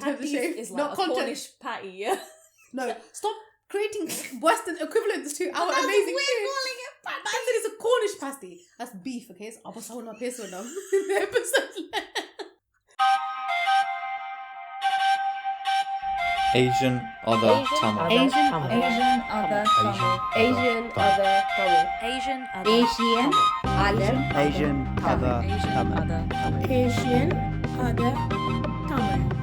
Patties is like not a content. Cornish patty, yeah. No, stop creating Western equivalents to our amazing food. calling it patty. I said it's a Cornish pasty. That's beef, okay? So I'll say peso now. The episode. Asian other Tamil. Asian other Tamil. Asian other Asian other Asian other Asian other Tamil. Asian other Tamil.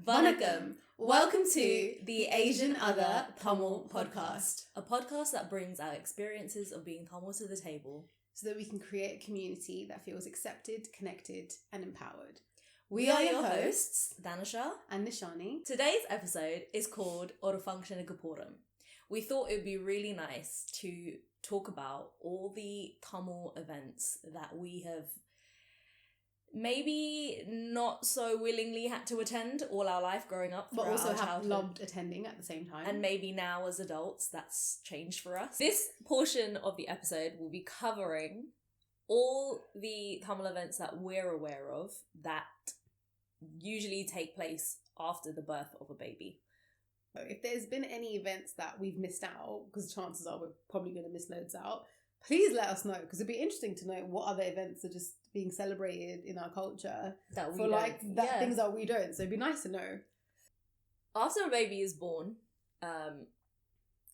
Vanakkam. Welcome to the Asian Other Tamil podcast. A podcast that brings our experiences of being Tamil to the table, So that we can create a community that feels accepted, connected, and empowered. We are your hosts, Danisha. And Nishani. Today's episode is called Oru Funtionukku Porom. We thought it would be really nice to talk about all the Tamil events that we have maybe not so willingly had to attend all our life growing up, But also our have childhood. loved attending at the same time. And maybe now as adults, that's changed for us. This portion of the episode will be covering all the Tamil events that we're aware of that usually take place after the birth of a baby. If there's been any events that we've missed out, because chances are we're probably going to miss loads out, please let us know, because it'd be interesting to know what other events are just being celebrated in our culture That we for don't. like that Yeah. things that we don't. So it'd be nice to know. After a baby is born, it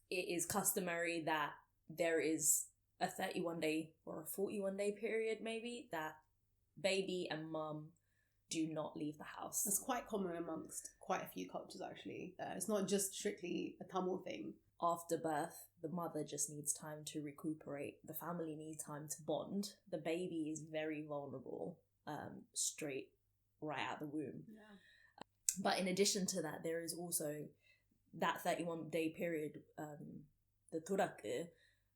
is customary that there is a 31-day or a 41-day period maybe that baby and mum do not leave the house. That's quite common amongst quite a few cultures, actually. It's not just strictly a Tamil thing. After birth, the mother just needs time to recuperate. The family needs time to bond. The baby is very vulnerable, straight right out the womb. Yeah. But in addition to that, there is also that 31-day period. The Thirukkural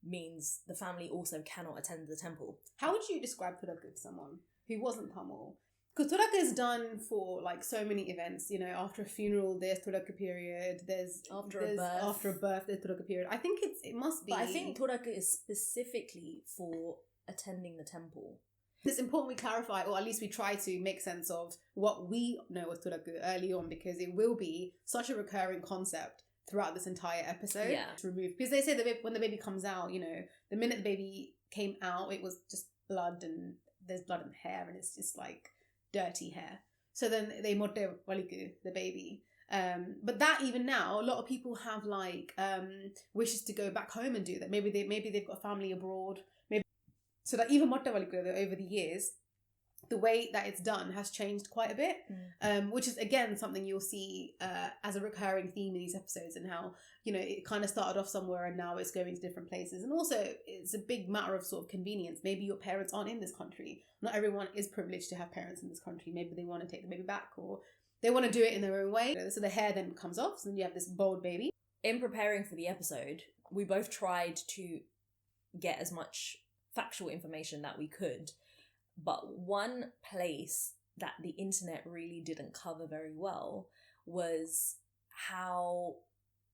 means the family also cannot attend the temple. How would you describe Thirukkural to someone who wasn't Tamil? Because Thirukkural is done for like so many events. You know, after a funeral, there's Thirukkural period. After a birth, there's Thirukkural period. I think it must be. But I think Thirukkural is specifically for attending the temple. It's important we clarify, or at least we try to make sense of what we know of Thirukkural early on, because it will be such a recurring concept throughout this entire episode. Yeah. To remove, because they say that when the baby comes out, you know, the minute the baby came out, it was just blood, and there's blood in the hair, and it's just like dirty hair. So then they Mottai Valikkura the baby. But that even now, a lot of people have like wishes to go back home and do that. Maybe they've got a family abroad. Maybe so that even Mottai Valikkura over the years, the way that it's done has changed quite a bit. Which is again something you'll see as a recurring theme in these episodes, and how, you know, it kind of started off somewhere and now it's going to different places. And also it's a big matter of sort of convenience. Maybe your parents aren't in this country. Not everyone is privileged to have parents in this country. Maybe they want to take the baby back, or they want to do it in their own way. So the hair then comes off, so then you have this bold baby. In preparing for the episode, we both tried to get as much factual information that we could. But one place that the internet really didn't cover very well was how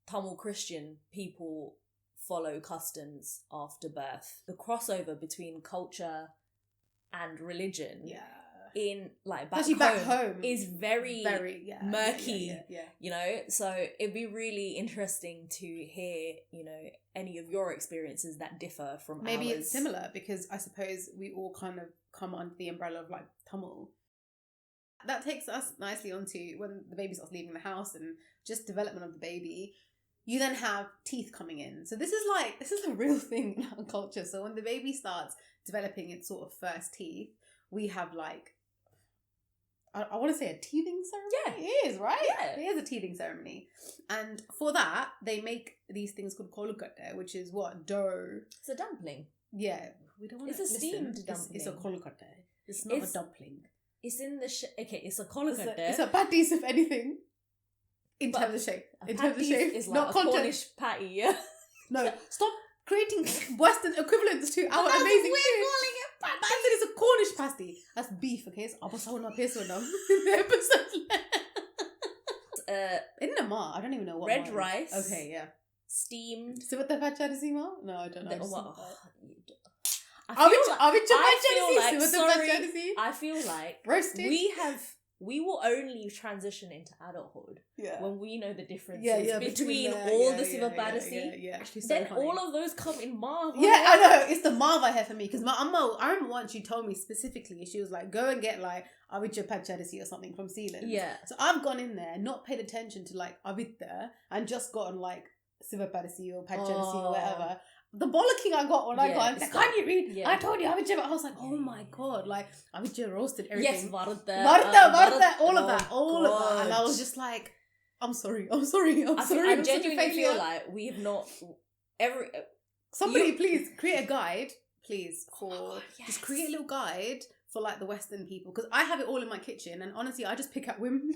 Tamil Christian people follow customs after birth. The crossover between culture and religion in like back home is very murky. You know, so it'd be really interesting to hear, you know, any of your experiences that differ from Maybe ours. it's similar, because I suppose we all kind of come under the umbrella of like Tamil. That takes us nicely onto when the baby starts leaving the house and just development of the baby. You then have teeth coming in. So this is a real thing in our culture. So when the baby starts developing its sort of first teeth, we have like, I want to say a teething ceremony. Yeah. It is, right? Yeah. It is a teething ceremony. And for that, they make these things called Kolukattai, which is what? Dough. It's a dumpling. Yeah. We don't want It's a steamed dumpling. It's a Kolukattai. It's not a dumpling. It's in the it's a Kolukattai. It's a patties, if anything. In terms of shape. In terms of shape. It's like not a content. Cornish patty, yeah. No, stop creating Western equivalents to our amazing food. calling it patty. I said it's a Cornish pasty. That's beef, okay? So I'll say peso now. The episode. In the ma, I don't even know what. Red rice. Okay, yeah. Steamed. So what the fat No, I don't know. I feel like roasted. we will only transition into adulthood when we know the differences between all the Sivapadasi. Actually, so Then funny. all of those come in Marv. Yeah, I know. It's the Marv I have for me. Because my Amma, I remember once she told me specifically, she was like, go and get like Avijja Pachadasi or something from Sealand. Yeah. So I've gone in there, not paid attention to like Avitha, and just gotten like Sivapadasi or Pachadasi or whatever. The bollocking I got when I got, I was like, can't you read? Yeah. I told you Avijja. I was like, oh my God. Like, Avijja roasted everything. Yes, Varda, all of that. And I was just like, I'm sorry. I I'm genuinely feel like we have not Somebody please create a guide, please, just create a little guide for like the Western people, because I have it all in my kitchen, and honestly, I just pick out women.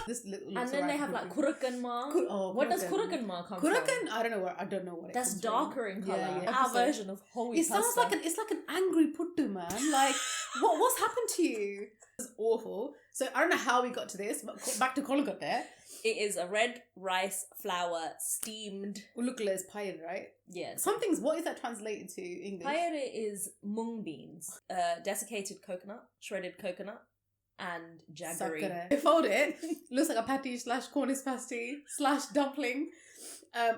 This little and then they have like Kurakanma. What does Kurakanma come from? I don't know what it That's comes darker from. in colour. Yeah. Our version of holy It sounds like it's like an angry puttu, man. Like what's happened to you? It's awful. So I don't know how we got to this, but back to Kolukattai. It is a red rice flour steamed. Ulukla is pair, right? Yes. Something's. What is that translated to English? Pair is mung beans, desiccated coconut, shredded coconut, and jaggery. Sakura. They fold it. Looks like a patty / cornice pasty / dumpling.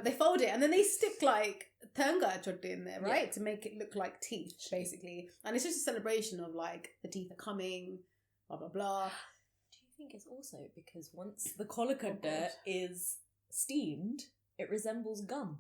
They fold it and then they stick like tanga chotte in there, right? To make it look like teeth, basically. And it's just a celebration of like the teeth are coming, blah blah blah. Do you think it's also because once the kolukattai is steamed, it resembles gum?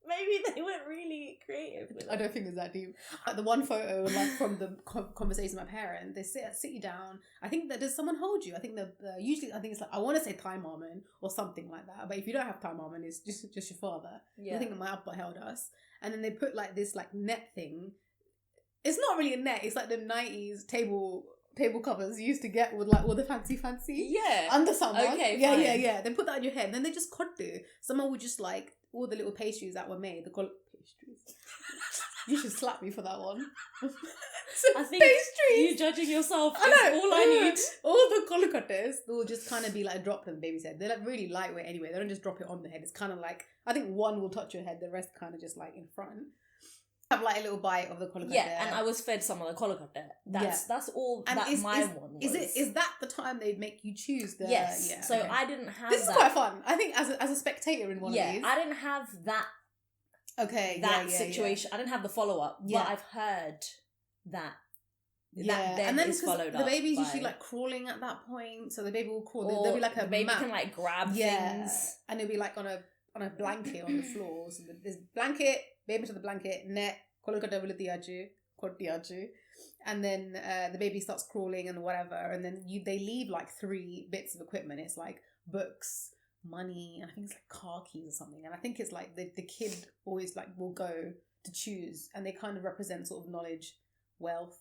Maybe they weren't really creative with it. I don't think it's that deep. The one photo, like from the conversation with my parent, they sit you down. I think that does someone hold you? I think usually I think it's like, I want to say Thai Marman or something like that. But if you don't have Thai Marman, it's just your father. Yeah. I think that my Appa held us, and then they put like this like net thing. It's not really a net. It's like the 90s table covers you used to get with like all the fancy under someone. Okay, fine. Yeah. They put that on your head, and then they just kottu. Someone would just like all the little pastries that were made. Pastries. You should slap me for that one. I think you judging yourself is all I need. All the kolukattais will just kind of be like dropped on the baby's head. They're like really lightweight anyway. They don't just drop it on the head. It's kind of like, I think one will touch your head, the rest kind of just like in front. Have like a little bite of the kolukattai. Yeah, and I was fed some of the kolukattai. That's all and my one was. Is that the time they make you choose the... Yes. Yeah, so okay. I didn't have This is quite fun. I think as a spectator in one of these. I didn't have that... Okay, that situation. I didn't have the follow-up, but I've heard that that then and then is followed up. The baby's usually like crawling at that point, so the baby will crawl. There'll be like a baby mat. can like grab things, and it'll be like on a blanket on the floor. So there's blanket, baby to the blanket, net, kolukattai villupaatu, kottiyachu, and then the baby starts crawling and whatever, and then they leave like 3 bits of equipment. It's like books, money, and I think it's like car keys or something. And I think it's like the kid always like will go to choose, and they kind of represent sort of knowledge, wealth,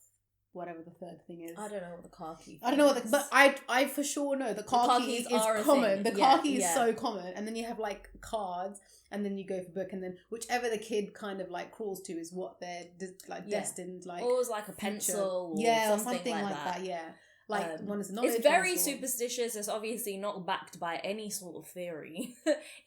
whatever the third thing is. I don't know what the car key is. I don't know what but I for sure know the car key is common. The car key is so common. And then you have like cards, and then you go for book, and then whichever the kid kind of like crawls to is what they're like destined like. Or it was like a pencil or something like that. Yeah. Like one is knowledge. It's very superstitious. It's obviously not backed by any sort of theory.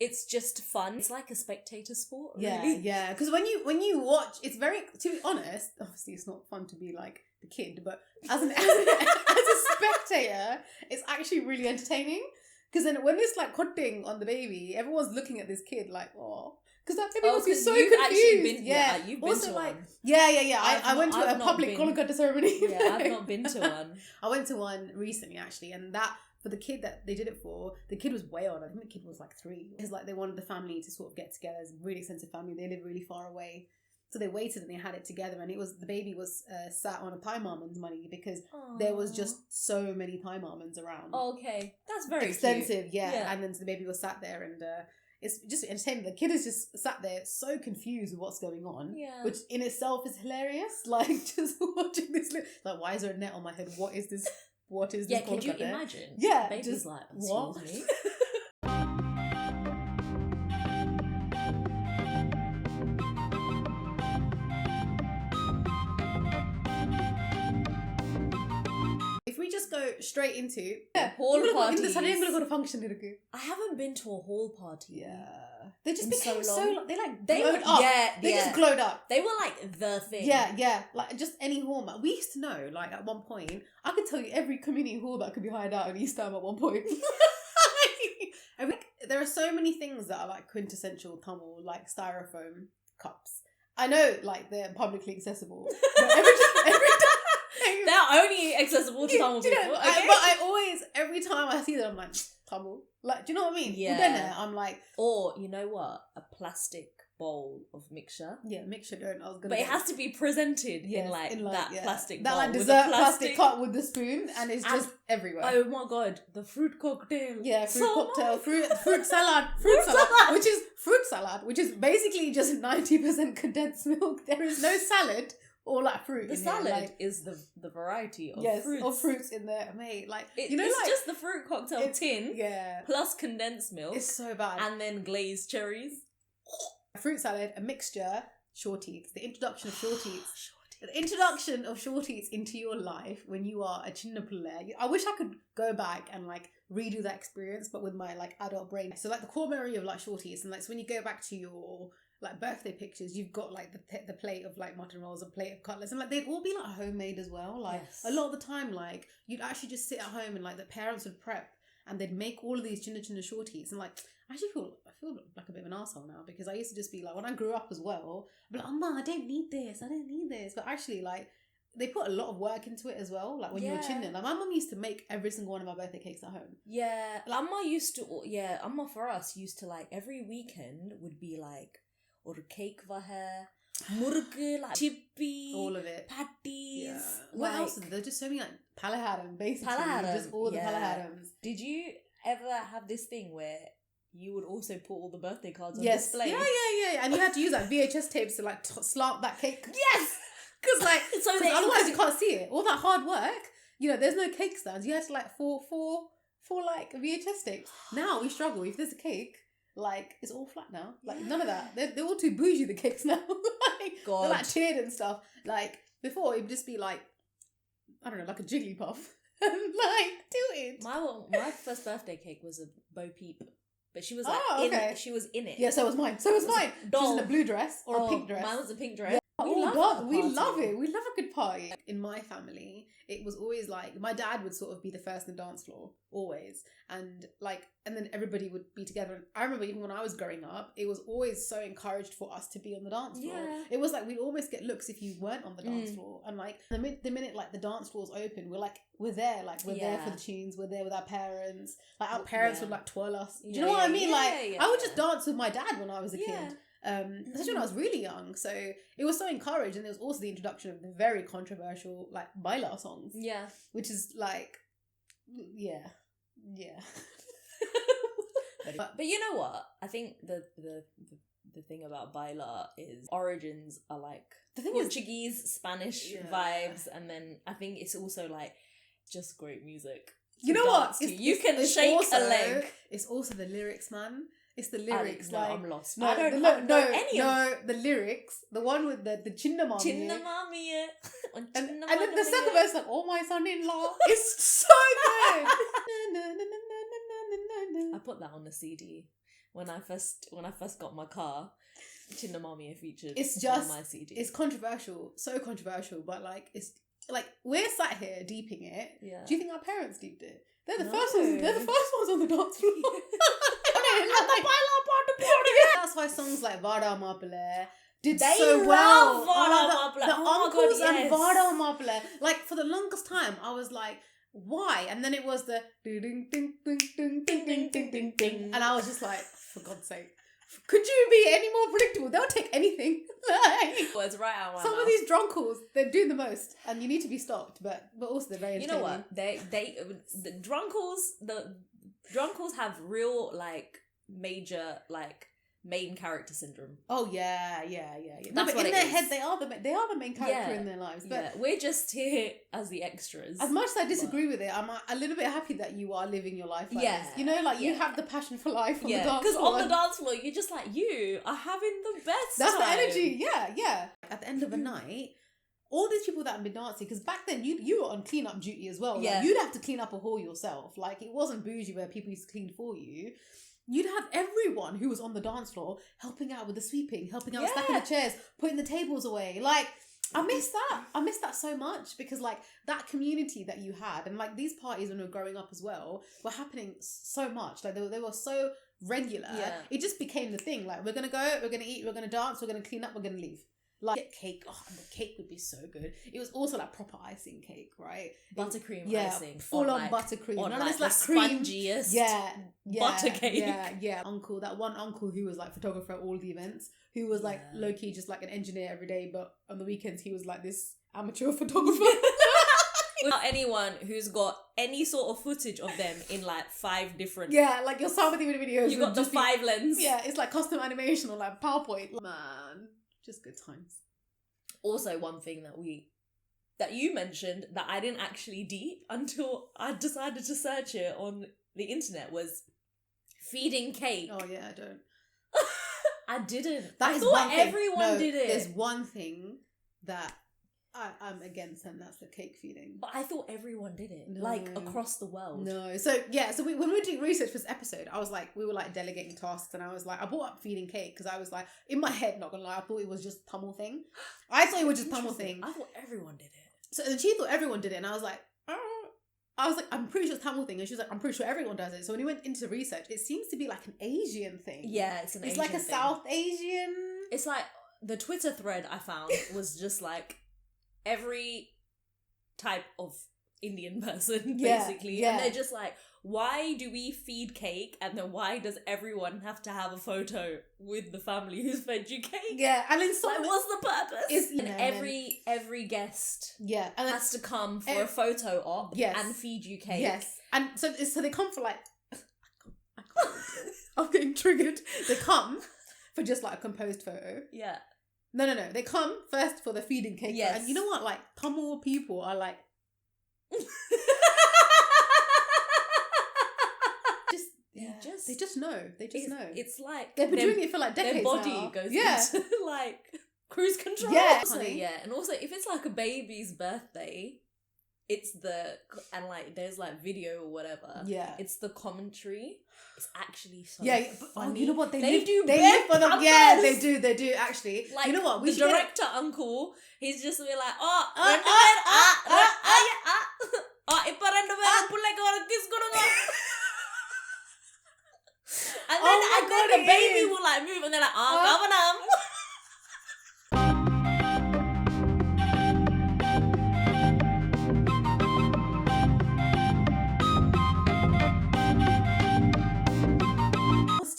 It's just fun. It's like a spectator sport. Really. Yeah. Because when you watch, it's very, to be honest. Obviously, it's not fun to be like the kid, but as a spectator, it's actually really entertaining. Because then when it's like cutting on the baby, everyone's looking at this kid like, oh. Because that baby must be so confused. You've been also to like, one. Yeah. I went to a public Kolukattai ceremony. Yeah, I've not been to one. I went to one recently, actually, and that, for the kid that they did it for, the kid was way old. I think the kid was like 3. It's like they wanted the family to sort of get together. It's a really extensive family. They live really far away. So they waited and they had it together, and the baby was sat on a Thai Marman's money because there was just so many Thai Marmans around. Okay, that's very extensive, cute. yeah. And then so the baby was sat there, and it's just entertaining. The kid is just sat there so confused with what's going on, which in itself is hilarious. Like just watching this, like, why is there a net on my head? What is this? What is this? Yeah, could you imagine? Yeah, the baby's just like, what? Excuse me. If we just go straight into hall parties. Function. I haven't been to a hall party. Yeah. They just In became so so long. they like They glowed were- up. yeah, They yeah. just glowed up. They were like the thing. Yeah, like just any hall. We used to know, like at one point, I could tell you every community hall that could be hired out in East Ham at one point. There are so many things that are like quintessential Tamil, like styrofoam cups. I know, like they're publicly accessible, but every time They're only accessible to Tamil do you know, people. but Okay? I always, every time I see them, I'm like, Tamil. Like, do you know what I mean? Yeah. Udana, I'm like, Or, you know what? A plastic bowl of mixture. yeah, mixture don't. I was gonna. But it go- has to be presented Yes, in like that yeah. plastic that bowl. like with dessert a plastic cup with the spoon, and it's And- just everywhere. Oh my god, the fruit cocktail. Yeah, fruit So cocktail, nice. fruit salad, fruit salad, which is basically just 90% condensed milk. There is no salad or like fruit. The in salad here, like, is the variety of yes, fruits. of fruits in there, mate. Like It's like just the fruit cocktail it's- tin yeah, plus condensed milk it's so bad. and then glazed cherries. A fruit salad, a mixture, shorties. The introduction of shorties. The introduction of shorties into your life when you are a chinnapulla. I wish I could go back and like redo that experience, but with my like adult brain. So like the core memory of like shorties, and like so when you go back to your like birthday pictures, you've got like the plate of like mutton rolls, a plate of cutlets, and like they'd all be like homemade as well. Like Yes. a lot of the time, like you'd actually just sit at home and like the parents would prep and they'd make all of these chinna shorties, and like I feel like a bit of an asshole now, because I used to just be like, when I grew up as well, I'd be like, Amma, I don't need this. But actually, like, they put a lot of work into it as well. Like when you were Yeah. chinning, like my mum used to make every single one of my birthday cakes at home. Yeah, Amma for us used to like every weekend would be like or cake vahe, murgu, like chippy, All of it. patties. Yeah. What like, else? There's just so many like palaharam, basically. Palaharam, Just all the yeah. palaharams. Did you ever have this thing where you would also put all the birthday cards on Yes. display? Yeah. And you had to use like VHS tapes to like slant that cake. Yes! Because like, So cause they- otherwise you can't see it. All that hard work, you know, there's no cake stands. You had to like for like VHS tapes. Now we struggle. If there's a cake, like it's all flat now. Like none of that. They're all too bougie, the cakes now. Like, God. they're like tiered and stuff. Like before it'd just be like, I don't know, like a Jigglypuff. Like tilted. My first birthday cake was a Bo Peep, but she was like Oh, okay. she was in it. Yeah, so was mine. So was mine. She was in doll. a blue dress or a Oh, pink dress. Mine was a pink dress. Yeah. We Oh love God, that we party. love it. We love a good party. In my family, it was always like my dad would sort of be the first on the dance floor, always, and then everybody would be together. I remember even when I was growing up, it was always so encouraged for us to be on the dance floor. Yeah. It was like we'd almost get looks if you weren't on the dance floor, and like the minute like the dance floor's open, we're there, like we're there for the tunes, we're there with our parents. Like our parents would like twirl us. Do you know what I mean? I would just dance with my dad when I was a kid. Especially when I was really young, so it was so encouraged, and there was also the introduction of the very controversial like baila songs, Yeah. which is like, yeah. But you know what? I think the thing about baila is origins are like The thing is, Portuguese, Spanish Yeah. vibes, and then I think it's also like just great music. you to know what? dance to. You can shake also, a leg. It's also the lyrics, man. It's the Alex, lyrics. no, like, I'm lost. No, I don't no, know any of the lyrics. The one with the Chinna Mami. Chinna Mami. And then the second verse, like, oh my son-in-law. It's so good. I put that on the CD when I first got my car. Chinna Mami featured It's on just, my CD. it's controversial, so controversial, but like, it's like, we're sat here deeping it. Yeah. Do you think our parents deeped it? They're the No. first ones. They're the first ones on the dance floor. That's why songs like Vada Mapale did They so love well. Vada Mapale. The Oh my uncles God, and yes. Vada Mapale. Like for the longest time, I was like, why? And then it was the ding ding ding ding ding ding ding ding ding, and I was just like, for God's sake. Could you be any more predictable? They'll take anything. Like, Words right out of my some mouth. of these drunkles, they're doing the most, and you need to be stopped. But also they're very You know entertaining. what? The drunkles have real like major like main character syndrome. Oh yeah. No, That's but what in it their is. head, they are the main character Yeah. in their lives. But Yeah, we're just here as the extras. as much as I disagree with it, I'm a little bit happy that you are living your life like Yeah. this. You know, like you Yeah. have the passion for life on the Yeah, dance because floor. on the dance floor, you're just like, you are having the best That's the time. energy. Yeah. At the end of the night, all these people that have been dancing, because back then you were on clean up duty as well. Like, Yeah. you'd have to clean up a hall yourself. Like it wasn't bougie where people used to clean for you. you'd have everyone who was on the dance floor helping out with the sweeping, helping out stacking the chairs, putting the tables away. Like, I miss that. I miss that so much because, like, that community that you had, and like these parties when we were growing up as well, were happening so much. Like, they were so regular. Yeah. It just became the thing. Like, we're gonna go, we're gonna eat, we're gonna dance, we're gonna clean up, we're gonna leave. Like, get cake. Oh, and the cake would be so good. It was also like proper icing cake, right? Buttercream icing. Full on like, buttercream. on None like of this the like cream. spongiest butter cake. Yeah. Uncle, that one uncle who was like photographer at all the events, who was like low key just like an engineer every day, but on the weekends he was like this amateur photographer. Without anyone who's got any sort of footage of them in like 5 different. Yeah, like your Samathiyaveedu videos. You got the 5 lens. Yeah, it's like custom animation or like PowerPoint. Man, just good times. Also, one thing that you mentioned that I didn't actually deep until I decided to search it on the internet was feeding cake. Oh yeah, I don't. I didn't. That I is thought one thing. everyone did it. There's one thing that I'm against, and that's the cake feeding. But I thought everyone did it, No. like across the world. No, so when we were doing research for this episode, I was like, we were like delegating tasks, and I was like, I brought up feeding cake because I was like, in my head, not gonna lie, I thought it was just Tamil thing. I thought it was just Tamil thing. I thought everyone did it. So then she thought everyone did it, and I was like, I'm pretty sure it's Tamil thing, and she was like, I'm pretty sure everyone does it. So when we went into research, it seems to be like an Asian thing. Yeah, it's It's like a thing. South Asian. It's like the Twitter thread I found was just like every type of Indian person, basically. Yeah. And they're just like, why do we feed cake? And then why does everyone have to have a photo with the family who's fed you cake? Yeah, and then Like, what's the purpose? And every guest and then has to come for a photo op and feed you cake. Yes, and so they come for like, I can't. I'm getting triggered. They come for just like a composed photo. Yeah. No. They come first for the feeding cake. Yes. And you know what? Like, Tamil people are like, they just know. They just know. It's like They've been doing it for like decades. their body now. goes Yeah. into like cruise control. Yeah, Also, honey. yeah. And also, if it's like a baby's birthday, and like there's like video or whatever. Yeah. It's the commentary. It's actually so But, funny. you know what? They live live for them. Yeah, pampers. they do actually. Like, you know what? The should get director uncle, he's just be like, and then the baby will like move and they're like, Gavanam.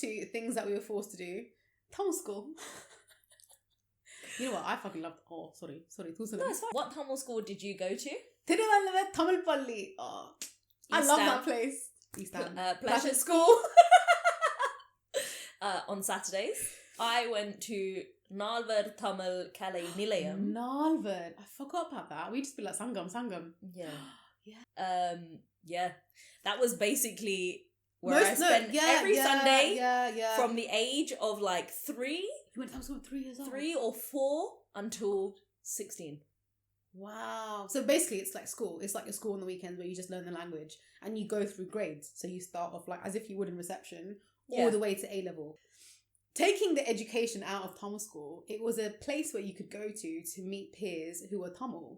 To things that we were forced to do. Tamil school. You know what? I fucking loved. Oh, sorry. No, it's fine. What Tamil school did you go to? Thirukkural Tamil Palli. Oh, I love that place. Eastham. Pleasure School. On Saturdays, I went to Nalvar Tamil Kalay Nilayam. Nalvar. I forgot about that. We just be like Sangam. Yeah. Yeah. That was basically where I spent every Sunday from the age of like 3. You went to school at 3 years old? 3 or 4 until 16. Wow. So basically it's like school. It's like a school on the weekends where you just learn the language and you go through grades. So you start off like as if you would in reception all the way to A level. Taking the education out of Tamil school, it was a place where you could go to meet peers who were Tamil,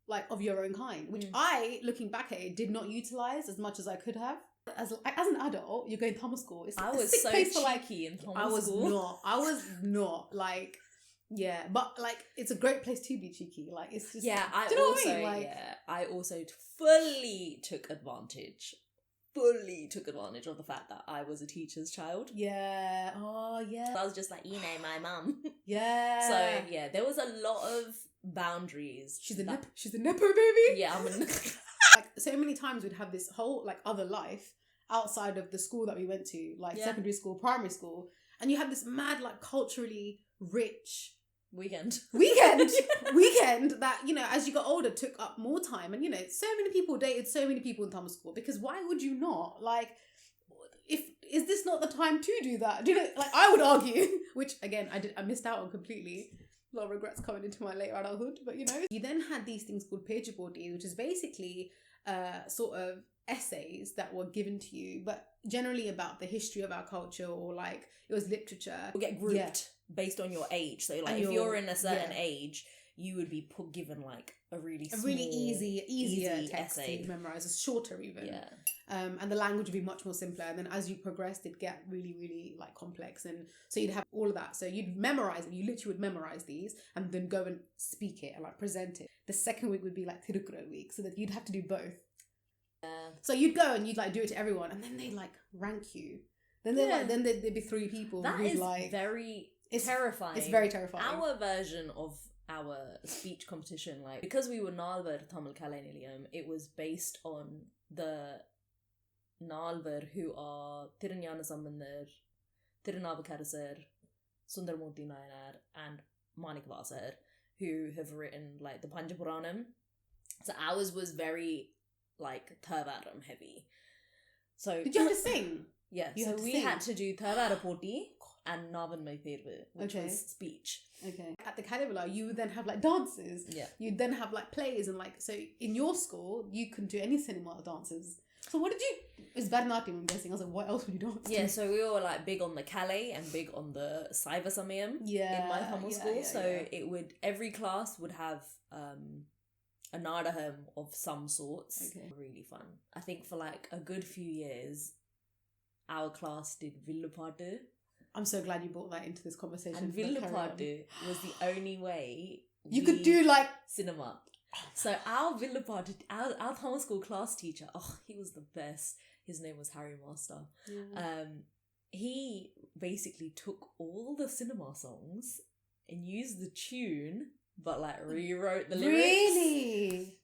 like of your own kind, which I, looking back at it, did not utilise as much as I could have. As an adult, you're going to Tamil school. It's I a was sick so place for, cheeky in Tamil school. I was not like, yeah, but like it's a great place to be cheeky. Like it's just I do you know what I mean? Like, I also fully took advantage of the fact that I was a teacher's child. Yeah. Oh yeah. I was just like, my mum. Yeah. So yeah, there was a lot of boundaries. She's a nepo baby. Yeah, I'm a like so many times we'd have this whole like other life outside of the school that we went to, like secondary school, primary school, and you have this mad like culturally rich weekend that, you know, as you got older took up more time. And you know, so many people dated so many people in Tamil school, because why would you not? Like, is this not the time to do that? Do you know, like I would argue, which again I missed out on completely. A lot of regrets coming into my later adulthood, but you know, you then had these things called page board, which is basically sort of essays that were given to you, but generally about the history of our culture, or like it was literature. You'll get grouped based on your age. So like if you're in a certain age, you would be given like a really easier text essay to memorize, a shorter even. Yeah. And the language would be much more simpler. And then as you progressed, it'd get really, really like complex. And so you'd have all of that. So you'd memorize it. You literally would memorize these and then go and speak it and like present it. The second week would be like Thirukkural week, so that you'd have to do both. So you'd go and you'd like do it to everyone, and then they'd like rank you. Then there'd be 3 people. That is like terrifying. It's very terrifying. Our version of our speech competition, like because we were Aruvatham Kalyanams, it was based on the Nalvar who are Thirunyana Sambandar, Thirunavukarathar, Sundaramurthy Nayanar, and Manikvasar, who have written like the Panchapuranam. So ours was very like Thirvaram heavy. So did you have to sing? Yeah, so we had to do Thirvara Poti and Navan Mai Thervu, which was speech. Okay. At the Kalyanam, you would then have like dances. Yeah. You'd then have like plays and like, so in your school, you couldn't do any cinema dances. So what did you, it was Bharatanatyam, I'm guessing. I was like, what else would you dance? Yeah, so we were like big on the Kale and big on the Saiva Samayam in my Tamil school. It would, every class would have a nadaham of some sorts. Okay. Really fun. I think for like a good few years, our class did Villupaatu. I'm so glad you brought that into this conversation. And Villupaatu was the only way you could do like cinema. So our Villupaatu, our Tamil school class teacher, he was the best. His name was Harry Master. Yeah. He basically took all the cinema songs and used the tune, but like rewrote the lyrics. Really?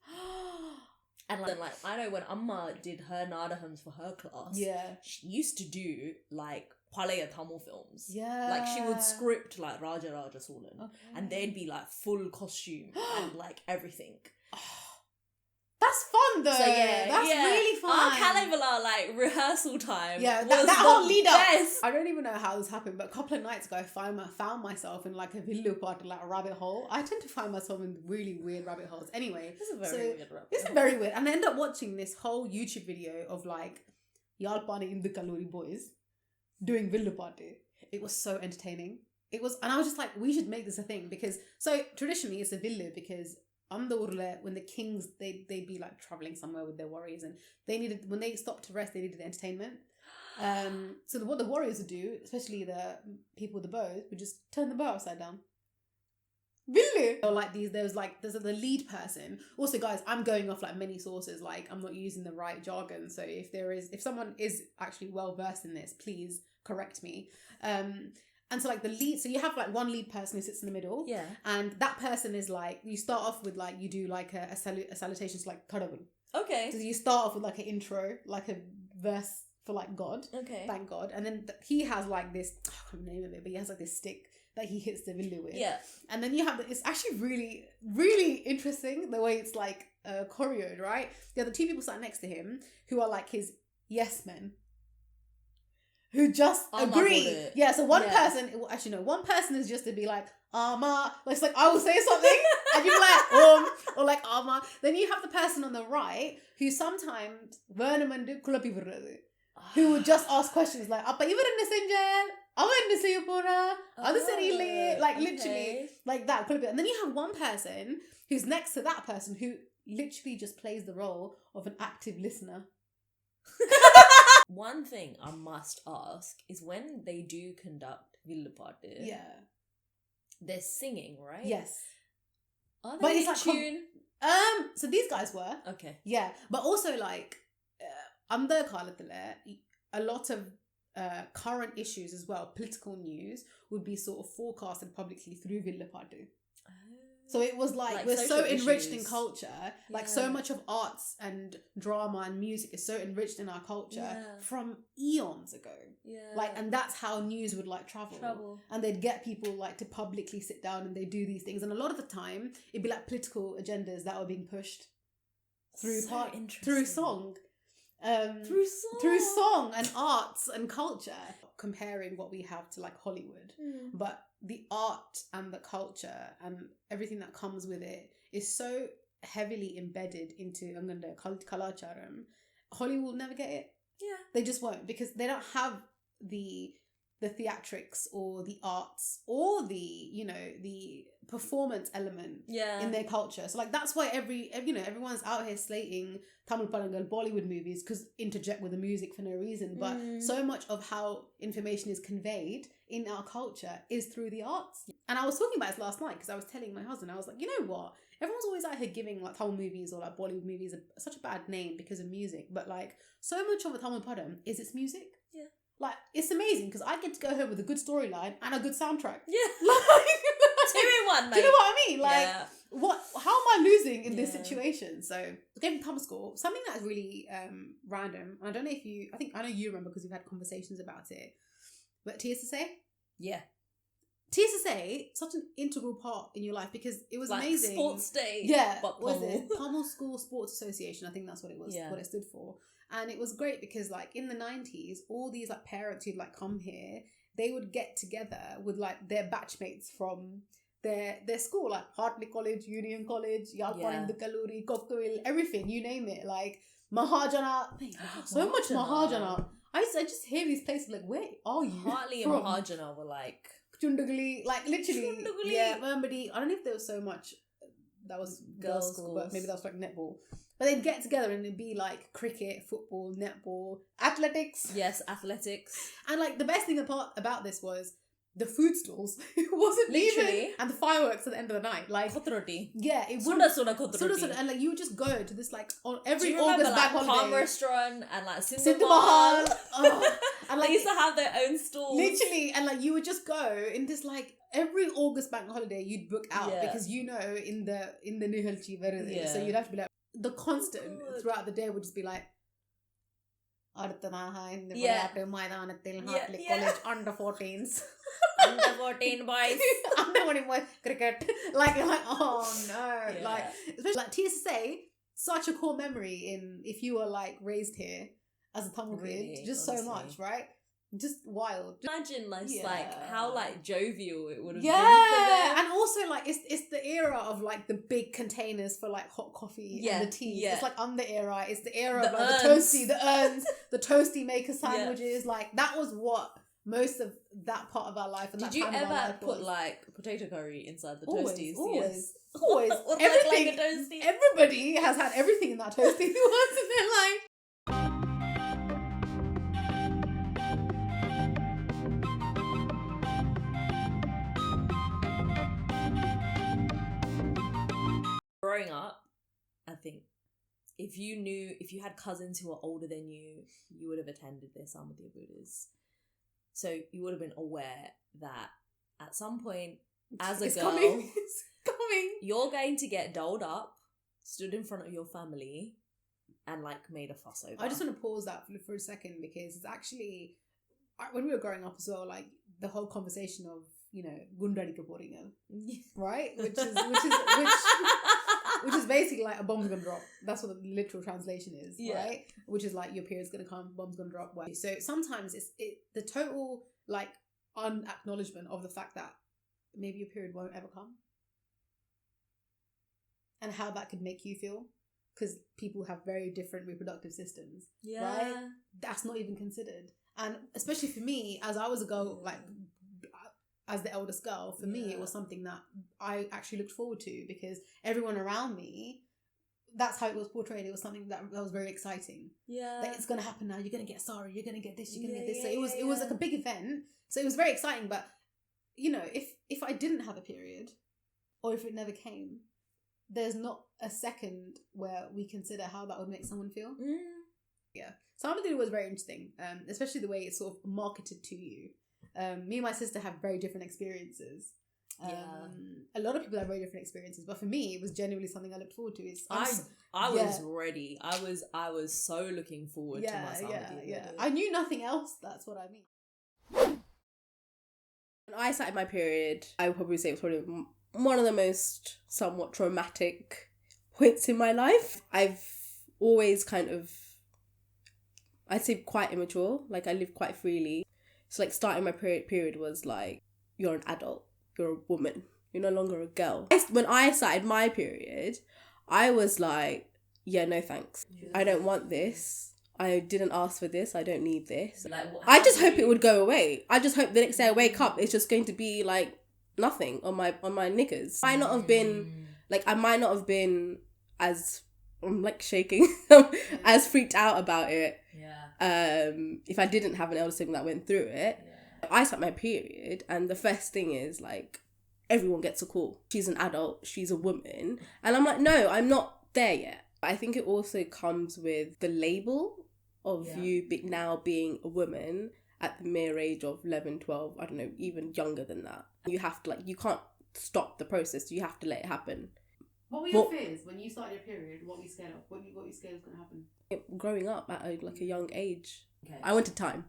And like I know when Amma did her nadahams for her class, she used to do like Palaya Tamil films. Yeah. Like she would script like Raja Solan, and they'd be like full costume and like everything. That's fun though. So that's really fun. Our Kalevala like rehearsal time. Yeah, was that whole lead up. Best. I don't even know how this happened, but a couple of nights ago I found myself in like a Villupaatu, like a rabbit hole. I tend to find myself in really weird rabbit holes. Anyway, this is a very weird rabbit hole. It's very weird. And I end up watching this whole YouTube video of like Yalpani Indu Kalluri boys doing Villupaatu. It was so entertaining. And I was just like, we should make this a thing, because so traditionally it's a villu because on the Urla, when the kings, they'd be like traveling somewhere with their warriors, and when they stopped to rest, they needed entertainment. So what the warriors would do, especially the people with the bows, would just turn the bow upside down. Villu! Or like there's the lead person. Also guys, I'm going off like many sources, like I'm not using the right jargon. So if someone is actually well versed in this, please correct me. And so like the lead, so you have like one lead person who sits in the middle. Yeah. And that person is like, you start off with like, you do like a salutation to like Kadavul. Okay. So you start off with like an intro, like a verse for like God. Okay. Thank God. And then he has like this, I can't name it, but he has like this stick that he hits the villu with. Yeah. And then you have, it's actually really, really interesting the way it's like choreoed, right? The other 2 people sat next to him who are like his yes men, who just agree. Yeah, so one person, actually no, one person is just to be like, Ama. It's like, I will say something, and you're like, or like, Ama. Then you have the person on the right, who sometimes, who would just ask questions like, Appa ivar enna senjar? Ava enna seiya pora? Adu seriyillaye? Like literally, like that. And then you have one person who's next to that person who literally just plays the role of an active listener. One thing I must ask is when they do conduct Villupaatu, they're singing, right? Yes. Are they in tune? So these guys were. Okay. Yeah. But also like, under Kalathile, a lot of current issues as well, political news, would be sort of forecasted publicly through Villupaatu. So it was like we're so enriched in culture, like so much of arts and drama and music is so enriched in our culture from eons ago. Yeah. Like, and that's how news would like travel. And they'd get people like to publicly sit down and they do these things. And a lot of the time it'd be like political agendas that were being pushed through song. Through song and arts and culture, comparing what we have to like Hollywood, but the art and the culture and everything that comes with it is so heavily embedded into Anganda Kalacharam Hollywood will never get it. Yeah. They just won't, because they don't have the theatrics or the arts or the performance element in their culture. So like that's why everyone's out here slating Tamil Padangal Bollywood movies, because interject with the music for no reason. But so much of how information is conveyed in our culture is through the arts. And I was talking about this last night because I was telling my husband, I was like, you know what? Everyone's always out here giving like Tamil movies or like Bollywood movies such a bad name because of music. But like so much of a Tamil Padam is its music. Yeah. Like, it's amazing because I get to go home with a good storyline and a good soundtrack. Yeah. Like, 2 in 1, mate. Do you know what I mean? Like, how am I losing in this situation? So, gave Tamil score, something that's really random. And I don't know if I know you remember because we've had conversations about it. But TSSA? Yeah. TSSA, such an integral part in your life because it was like amazing. Sports day. Yeah. What was it? Tamil School Sports Association. I think that's what it was, what it stood for. And it was great because like in the 90s, all these like parents who'd like come here, they would get together with like their batchmates from their school, like Hartley College, Union College, Yalparam Kaluri, Kokkaville, everything, you name it. Like Mahajana, so much Mahajana. I just hear these places like, where are you? Hartley and Mahajana were like Chundagali, like literally. Yeah, Murmadi. I don't know if there was so much that was girls' school, but maybe that was like netball. But they'd get together and it'd be like cricket, football, netball, athletics. Yes, athletics. And like the best thing about this was the food stalls. It wasn't literally even, and the fireworks at the end of the night. Like kotroti. Yeah, it was soda kotroti. And like you would just go to this like on every August like, bank holiday. Palm restaurant and like Sindhu Mahal. And like, they used to have their own stalls. Literally, and like you would just go in this like every August bank holiday you'd book out because in the Nihalchi so you'd have to be like the constant throughout the day would just be like college under 14s. Under 14 boys. Under 14 boys cricket. Like oh no. Yeah. Like especially like TSSA, such a core memory in if you were like raised here as a Tamil kid. Just honestly. So much, right? Just wild. Imagine like how like jovial it would have been for them. And also like it's the era of like the big containers for like hot coffee and the tea. It's like the era. It's the era of like the toasty, the urns, the toasty maker sandwiches. Like that was what most of that part of our life and did that you time ever of our life put was. Like potato curry inside the always, toasties? Always. Always. Everything. Like a toasty? Everybody has had everything in that toasty once in their life. Growing up, I think if you had cousins who were older than you would have attended their Samathiyaveedus. So you would have been aware that at some point, as a girl, it's coming. You're going to get dolled up, stood in front of your family, and like made a fuss over. I just want to pause that for a second because it's actually when we were growing up as well, like the whole conversation of Gundadika Poringa, right? Which is basically like a bomb's gonna drop. That's what the literal translation is, right? Which is like your period's gonna come, bomb's gonna drop. So sometimes it's the total like unacknowledgement of the fact that maybe your period won't ever come, and how that could make you feel, because people have very different reproductive systems, right? That's not even considered, and especially for me, as I was a girl, like. As the eldest girl, for me, it was something that I actually looked forward to because everyone around me, that's how it was portrayed. It was something that was very exciting. Yeah. That it's going to happen now. You're going to get sorry. You're going to get this. You're going to get this. So it was like a big event. So it was very exciting. But, if I didn't have a period or if it never came, there's not a second where we consider how that would make someone feel. Mm. Yeah. So I think it was very interesting, especially the way it's sort of marketed to you. Me and my sister have very different experiences. A lot of people have very different experiences, but for me, it was genuinely something I looked forward to. I was ready. I was so looking forward to my Samathiyaveedu. I knew nothing else. That's what I mean. When I started my period, I would probably say it was probably one of the most somewhat traumatic points in my life. I've always I'd say quite immature. Like I lived quite freely. So like starting my period was like, you're an adult, you're a woman, you're no longer a girl. When I started my period, I was like, yeah, no thanks. I don't want this. I didn't ask for this, I don't need this. Like, I just hope it would go away. I just hope the next day I wake up, it's just going to be like nothing on my knickers. I might not have been as, I'm like shaking, as freaked out about it. Yeah. If I didn't have an elder sibling that went through it. Yeah. I start my period, and the first thing is like, everyone gets a call. She's an adult, she's a woman. And I'm like, no, I'm not there yet. I think it also comes with the label of you now being a woman at the mere age of 11, 12, I don't know, even younger than that. You have to, like, you can't stop the process. You have to let it happen. What were your fears when you started your period? What were you scared of? What were you scared was going to happen? Growing up at a young age. Okay. I wanted time.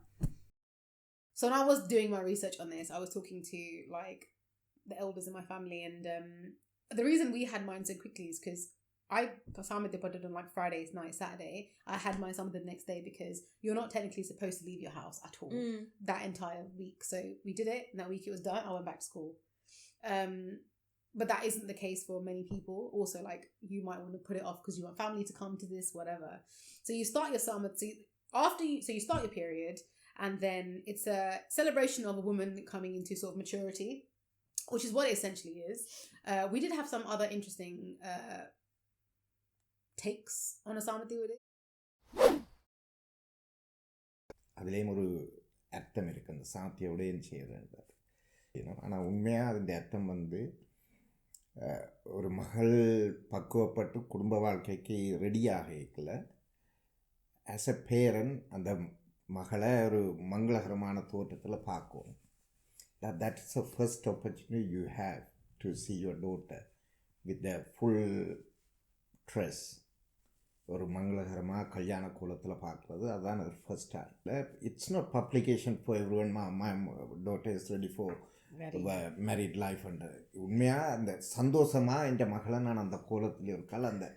So when I was doing my research on this, I was talking to like the elders in my family, and the reason we had mine so quickly is because I Samathiyaveedu on like Friday night, Saturday. I had mine some the next day because you're not technically supposed to leave your house at all that entire week. So we did it, and that week it was done. I went back to school. But that isn't the case for many people. Also, like, you might want to put it off because you want family to come to this, whatever. So you start your summer. So you start your period, and then it's a celebration of a woman coming into sort of maturity, which is what it essentially is. We did have some other interesting takes on a Samathiyaveedu. அதிலேயும் ஒரு அர்த்தம் இருக்குது அந்த சாத்தியோடையும் செய்கிறது. ஆனால் உண்மையாக அதன் அர்த்தம் வந்து ஒரு மகள் பக்குவப்பட்டு குடும்ப வாழ்க்கைக்கு ரெடியாக இருக்கல, ஆஸ் அ பேரண்ட் அந்த மகளை ஒரு மங்களகரமான தோற்றத்தில் பார்க்கணும். That is the first opportunity you have to see your daughter with the full dress. ஒரு மங்களகரமாக கல்யாண கோலத்தில் பார்க்குறது, அதுதான் அது first time. It's not publication for everyone. My daughter is ready for married லைஃப்ன்றது உண்மையாக அந்த சந்தோஷமாக என் மகளை நான் அந்த கோலத்தில் இருக்கால் அந்த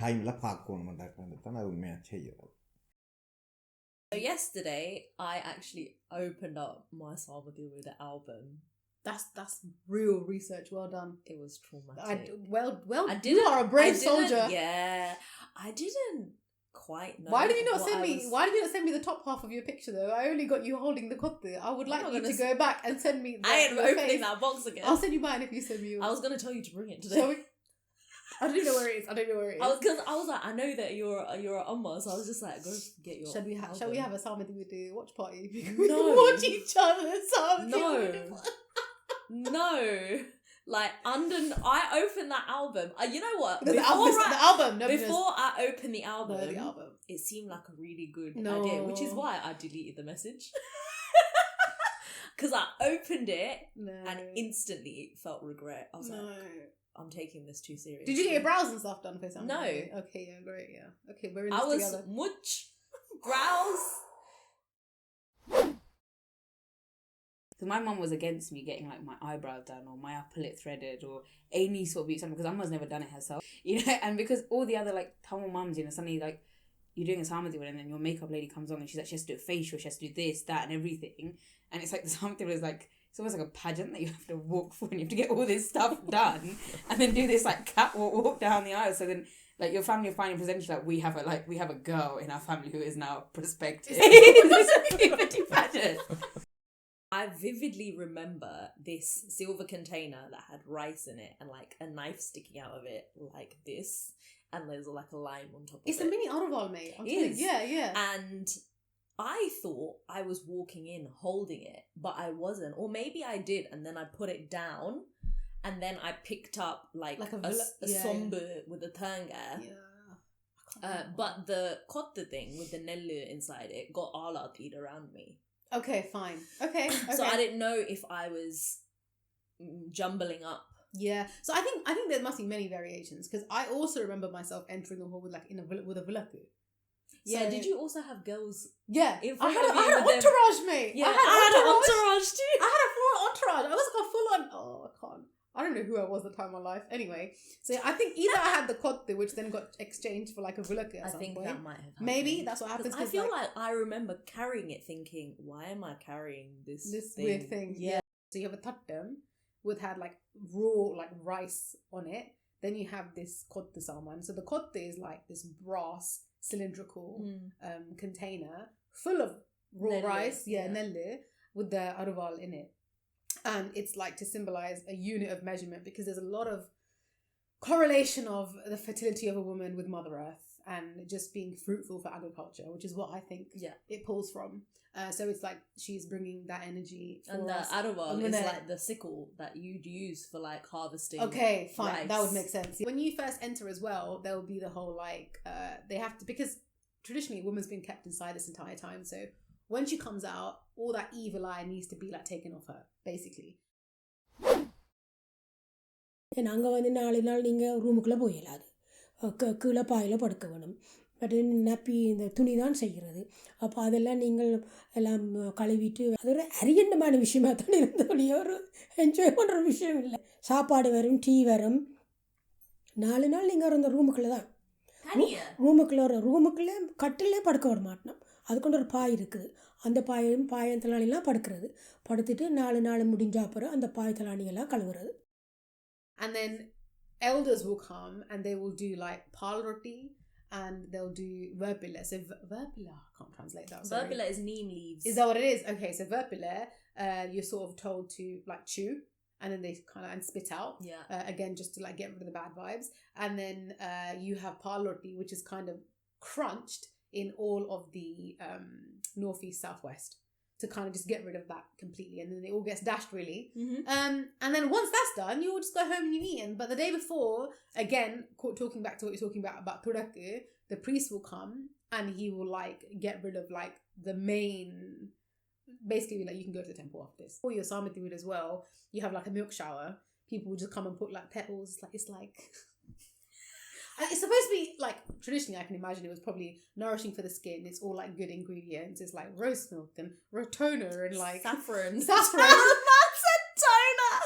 டைமில் பார்க்கணுமென்றது தான் அது உண்மையாக செய்கிறது. So yesterday, I actually opened up my Samathiyaveedu album. That's real research. Well done. It was traumatic. You are a brave soldier. Yeah, I didn't quite know. Why did you not send me the top half of your picture though? I only got you holding the kotte. I would like you to go back and send me. I am opening that box again. I'll send you mine if you send me yours. I was gonna tell you to bring it today. Shall we? I don't know where it is. I was like, I know that you're a Amma, so I was just like, go get your. Shall we have a Samathiyaveedu watch party? No. Watch each other. No. Like, I opened that album. You know what? The album. Before I opened the album, it seemed like a really good idea, which is why I deleted the message. Because I opened it and instantly felt regret. I was like, I'm taking this too seriously. Did you get your brows and stuff done for something? No. Okay, yeah, great, yeah. Okay, we're in this together. I was much brows. Because my mum was against me getting like my eyebrows done or my upper lip threaded or any sort of beauty salon, because Amma's never done it herself, and because all the other like Tamil mums, suddenly like you're doing a Samathiyaveedu and then your makeup lady comes on and she's like, she has to do a facial, she has to do this, that and everything, and it's like the Samathiyaveedu is like, it's almost like a pageant that you have to walk through and you have to get all this stuff done and then do this like walk down the aisle. So then like your family are finally presenting like we have a girl in our family who is now prospective. It's a puberty pageant. I vividly remember this silver container that had rice in it and like a knife sticking out of it like this, and there's like a lime on top of it. It's a mini Aruvatham, mate. It is. Yeah. And I thought I was walking in holding it, but I wasn't. Or maybe I did, and then I put it down, and then I picked up like a sombu with a tanga. Yeah. But the kotta thing with the nellu inside it got alatid around me. Okay, fine. Okay. So I didn't know if I was jumbling up. Yeah. So I think there must be many variations, because I also remember myself entering the hall with like with a Villupaatu. Yeah. Did you also have girls? Yeah. In front I had an entourage, mate. Yeah. I had an entourage too. I had a full entourage. I was like a full on. Oh, I can't. I don't know who I was at the time of my life. Anyway, so I think either I had the kotte, which then got exchanged for like a Villupaatu at some point. That might have happened. Maybe that's what happens. I feel like I remember carrying it thinking, why am I carrying this weird thing? Yeah. So you have a tattam with had like raw like rice on it. Then you have this kotte salman. So the kotte is like this brass cylindrical container full of raw rice, nellu, with the aruval in it. And it's like to symbolize a unit of measurement, because there's a lot of correlation of the fertility of a woman with Mother Earth and just being fruitful for agriculture, which is what I think it pulls from. So it's like she's bringing that energy for and the us. aruval is like the sickle that you'd use for like harvesting. Okay, fine, rice. that would make sense. When you first enter as well, there will be the whole like they have to, because traditionally a woman's been kept inside this entire time, so when she comes out, all that evil eye needs to be like taken off her, basically. அங்கே வந்து 4 நாள் நீங்கள் ரூமுக்குள்ளே போயிடலாது, கீழே boil படுக்க வேணும். But நப்பி இந்த துணி தான் செய்கிறது. அப்போ அதெல்லாம் நீங்கள் எல்லாம் கழுவிட்டு, அது ஒரு அரியண்டமான விஷயமாக தான் இருந்தபடியே ஒரு என்ஜாய் பண்ணுற விஷயம் இல்லை. சாப்பாடு வரும், டீ வரும். 4 நாள் நீங்கள் அந்த ரூமுக்குள்ளே தான், ரூமுக்குள்ளே கட்டிலே படுக்க விட மாட்டோம். அதுக்கொண்டு ஒரு பாய் இருக்குது, அந்த பாயம் தலானிலாம் படுக்கிறது. படுத்துட்டு 4 நாள் முடிஞ்ச அப்புறம் அந்த பாய் தலானியெல்லாம் கழுவுறது. And then elders will come and they will do like pal roti, and they'll do verpila. So verpila, I can't translate that. Sorry. Verpila is neem leaves. Is that what it is? Okay, so verpila, you're sort of told to like chew, and then they kind of and spit out. Yeah. Again, just to like get rid of the bad vibes. And then you have pal roti, which is kind of crunched in all of the northeast, southwest, to kind of just get rid of that completely, and then it all gets dashed really. And then once that's done, you will just go home and you eat. But the day before, again, talking back to what you're talking about Thirukku, the priest will come and he will like get rid of like the main, basically like you can go to the temple after this. For your Samathiyaveedu as well, you have like a milk shower. People will just come and put like petals, like it's like it's supposed to be like, traditionally I can imagine it was probably nourishing for the skin. It's all like good ingredients. It's like rose milk and toner and like saffron. Man said toner.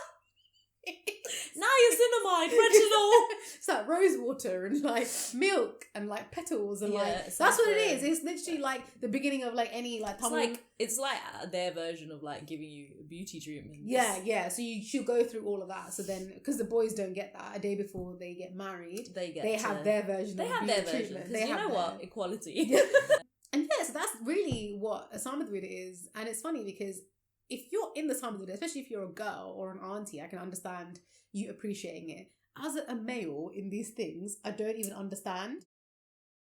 Now you're cinnamide, Reginald. It's like rose water and like milk and like petals and like that's what it is. It's literally like the beginning of like any like it's like their version of like giving you beauty treatments. Yeah. So she'll go through all of that. So then, because the boys don't get that, a day before they get married, they have their version. They have their version. Because you know what, equality. And so that's really what a Samathiyaveedu is. And it's funny because if you're in the Samathiyaveedu, especially if you're a girl or an auntie, I can understand you appreciating it. As a male in these things, I don't even understand.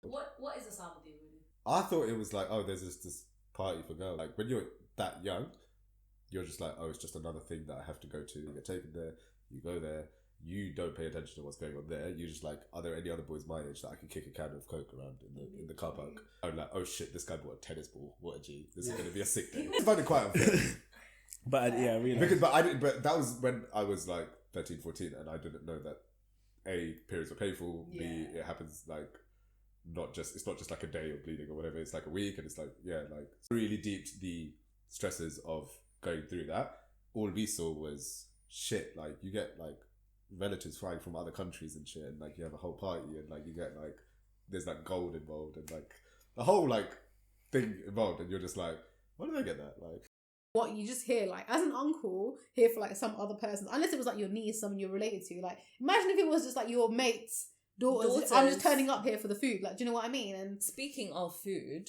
What is a Samathiyaveedu? I thought it was like, oh, there's this party for girls. Like when you're that young, you're just like, oh, it's just another thing that I have to go to. You get taken there, you go there, you don't pay attention to what's going on there. You're just like, are there any other boys my age that I can kick a can of Coke around in the car park? I'm like, oh shit, this guy bought a tennis ball. What a G. This is going to be a sick day. I find it quite unfair. But yeah, really. But that was when I was like 13, 14, and I didn't know that A, periods are painful, B, it happens like it's not just like a day of bleeding or whatever, it's like a week, and it's like like really deeped the stresses of going through that. All we saw was shit, like you get like relatives flying from other countries and shit, and like you have a whole party, and like you get like there's like gold involved and like the whole like thing involved, and you're just like, why did I get that? Like what you just hear, like as an uncle, hear for like some other person, unless it was like your niece, someone you're related to. Like imagine if it was just like your mate's daughters. I'm just turning up here for the food. Like, do you know what I mean? And speaking of food,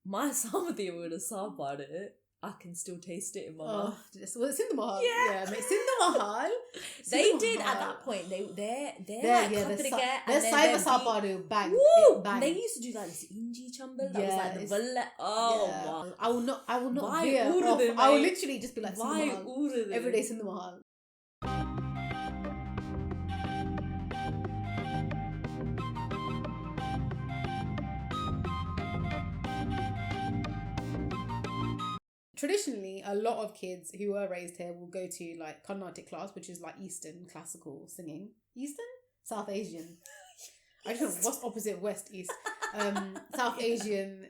my Samathiyaveedu சாப்பாடு, I can still taste it in my mouth. Well, it's in the mahal. Yeah, it's in the mahal. They did at that point. They're like katrika and their saiva saapadu bang. They used to do like this inji chambal. That was like the valla. Man. I will not veer off. I will literally just be like, every day in the mahal. Traditionally, a lot of kids who were raised here will go to like Carnatic class, which is like Eastern classical singing. Eastern? South Asian. I don't know what's opposite of West, East. South Asian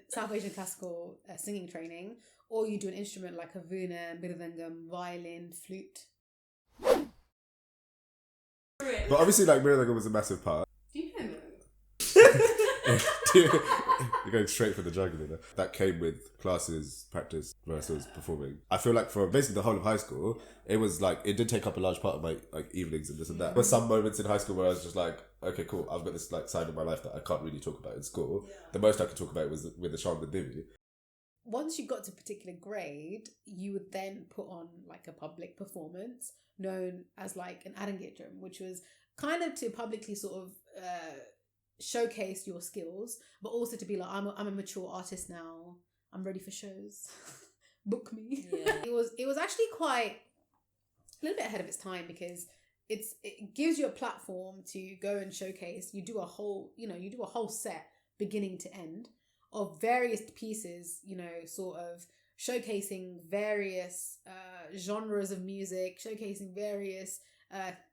classical singing training. Or you do an instrument like a veena, mirdangam, violin, flute. But obviously like mirdangam was a massive part. Do you know that? You're going straight for the jugular there. That came with classes, practice, rehearsals, performing. I feel like for basically the whole of high school, it was like, it did take up a large part of my like evenings and this and that. There were some moments in high school where I was just like, okay, cool, I've got this like side of my life that I can't really talk about in school. The most I could talk about was with the Shaman Divi. Once you got to a particular grade, you would then put on like a public performance known as like an Arangetrams, which was kind of to publicly sort of showcase your skills, but also to be like, I'm a mature artist now. I'm ready for shows. Book me. Yeah. It was actually quite a little bit ahead of its time because it gives you a platform to go and showcase. You do a whole set beginning to end of various pieces, sort of showcasing various genres of music, showcasing various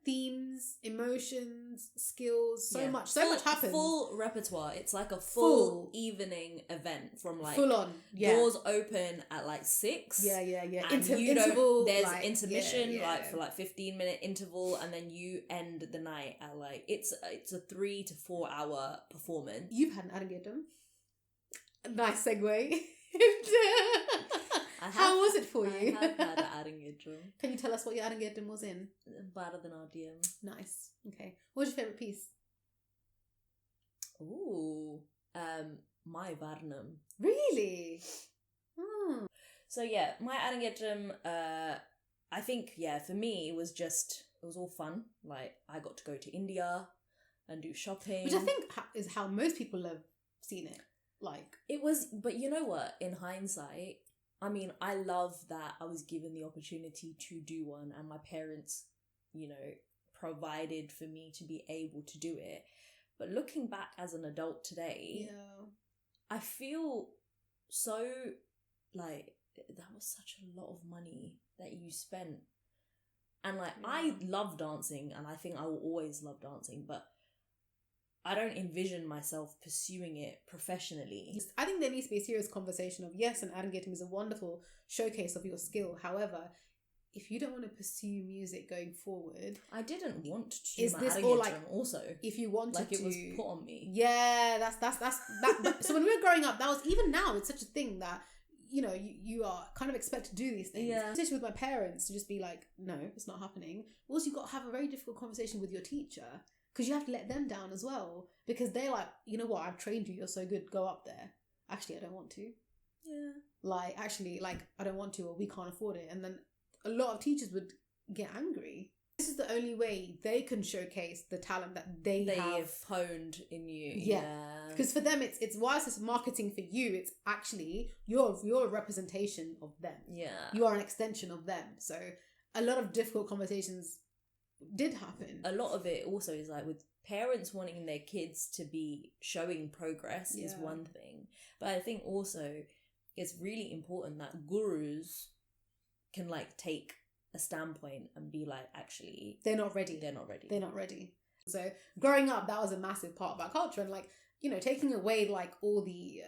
themes, emotions, skills, so much happens. Full repertoire. It's like a full evening event from like full on. Doors open at like 6. Yeah. And Interval. There's like, intermission like for like 15-minute interval, and then you end the night at like it's a 3 to 4 hour performance. You've had an Arangetrams. Nice segue. How was it for you? I have had an Arangetrams. Can you tell us what your Arangetrams was in? Bharatanatyam. Nice. Okay. What was your favourite piece? Ooh. My Varnam. Really? So yeah, my Arangetrams, I think, for me, it was all fun. Like, I got to go to India and do shopping. Which I think is how most people have seen it. Like, it was, but you know what? In hindsight, I mean, I love that I was given the opportunity to do one, and my parents, provided for me to be able to do it. But looking back as an adult today, I feel so like that was such a lot of money that you spent. And like, I love dancing, and I think I will always love dancing, but I don't envision myself pursuing it professionally. I think there needs to be a serious conversation of, yes, an Arangetrams is a wonderful showcase of your skill. However, if you don't want to pursue music going forward, I didn't want to do my Arangetrams also. If you wanted it was put on me. Yeah, that's that. So when we were growing up, that was, even now, it's such a thing that, you are kind of expected to do these things. Yeah. Especially with my parents, to just be like, no, it's not happening. Also, you've got to have a very difficult conversation with your teacher, because you have to let them down as well. Because they're like, you know what, I've trained you, you're so good, go up there. Actually, I don't want to. Yeah. Like, actually, like, I don't want to, or we can't afford it. And then a lot of teachers would get angry. This is the only way they can showcase the talent that they have honed in you. Yeah. Because for them, it's whilst it's marketing for you, it's actually you're a representation of them. Yeah. You are an extension of them. So a lot of difficult conversations did happen. A lot of it also is like with parents wanting their kids to be showing progress is one thing. But I think also it's really important that gurus can like take a standpoint and be like, actually, they're not ready. So growing up, that was a massive part of our culture, and like, taking away like all the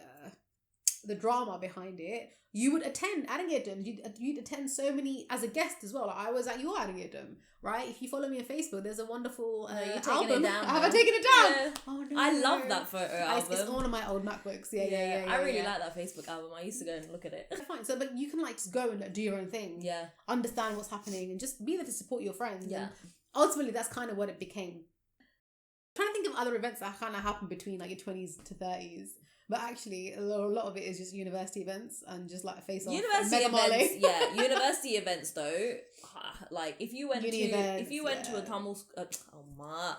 drama behind it, you would attend Arangetrams. You'd attend so many as a guest as well. Like, I was at your Arangetrams, right? If you follow me on Facebook, there's a wonderful album. It down, have I taken it down? Yeah. Oh no! I love that photo album. It's on one of my old MacBooks. Yeah. I really like that Facebook album. I used to go and look at it. Fine. So, but you can like just go and do your own thing. Yeah. Understand what's happening and just be there to support your friends. Yeah. And ultimately, that's kind of what it became. I'm trying to think of other events that kind of happened between like your 20s to 30s. But actually, a lot of it is just university events and just like face off. University events, university events though. Like if you went to a Tamil,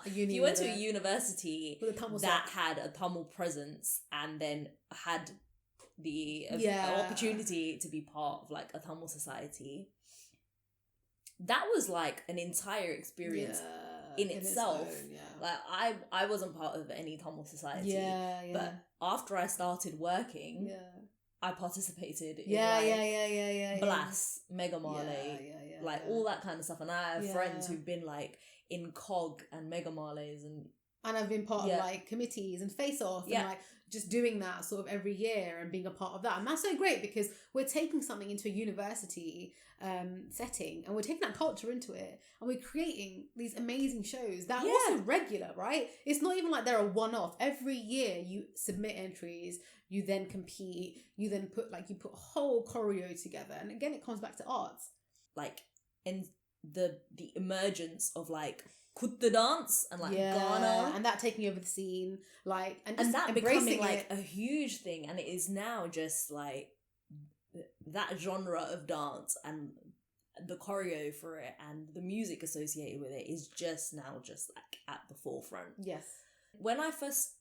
if you went to a university that had a Tamil presence and then had the opportunity to be part of like a Tamil society, that was like an entire experience in itself. Like I wasn't part of any Tamil society, but after I started working, I participated in Blast, Mega Male, like all that kind of stuff. And I have friends who've been like in COG and Mega Males and And I've been part of like committees and face-off and like just doing that sort of every year and being a part of that. And that's so great because we're taking something into a university setting and we're taking that culture into it and we're creating these amazing shows that are also regular, right? It's not even like they're a one-off. Every year you submit entries, you then compete, you then put a whole choreo together. And again, it comes back to arts. Like in the emergence of like Kutta dance and like Ghana. And that taking over the scene. Like and that becoming like a huge thing, and it is now just like that genre of dance and the choreo for it and the music associated with it is just now just like at the forefront. Yes. When I first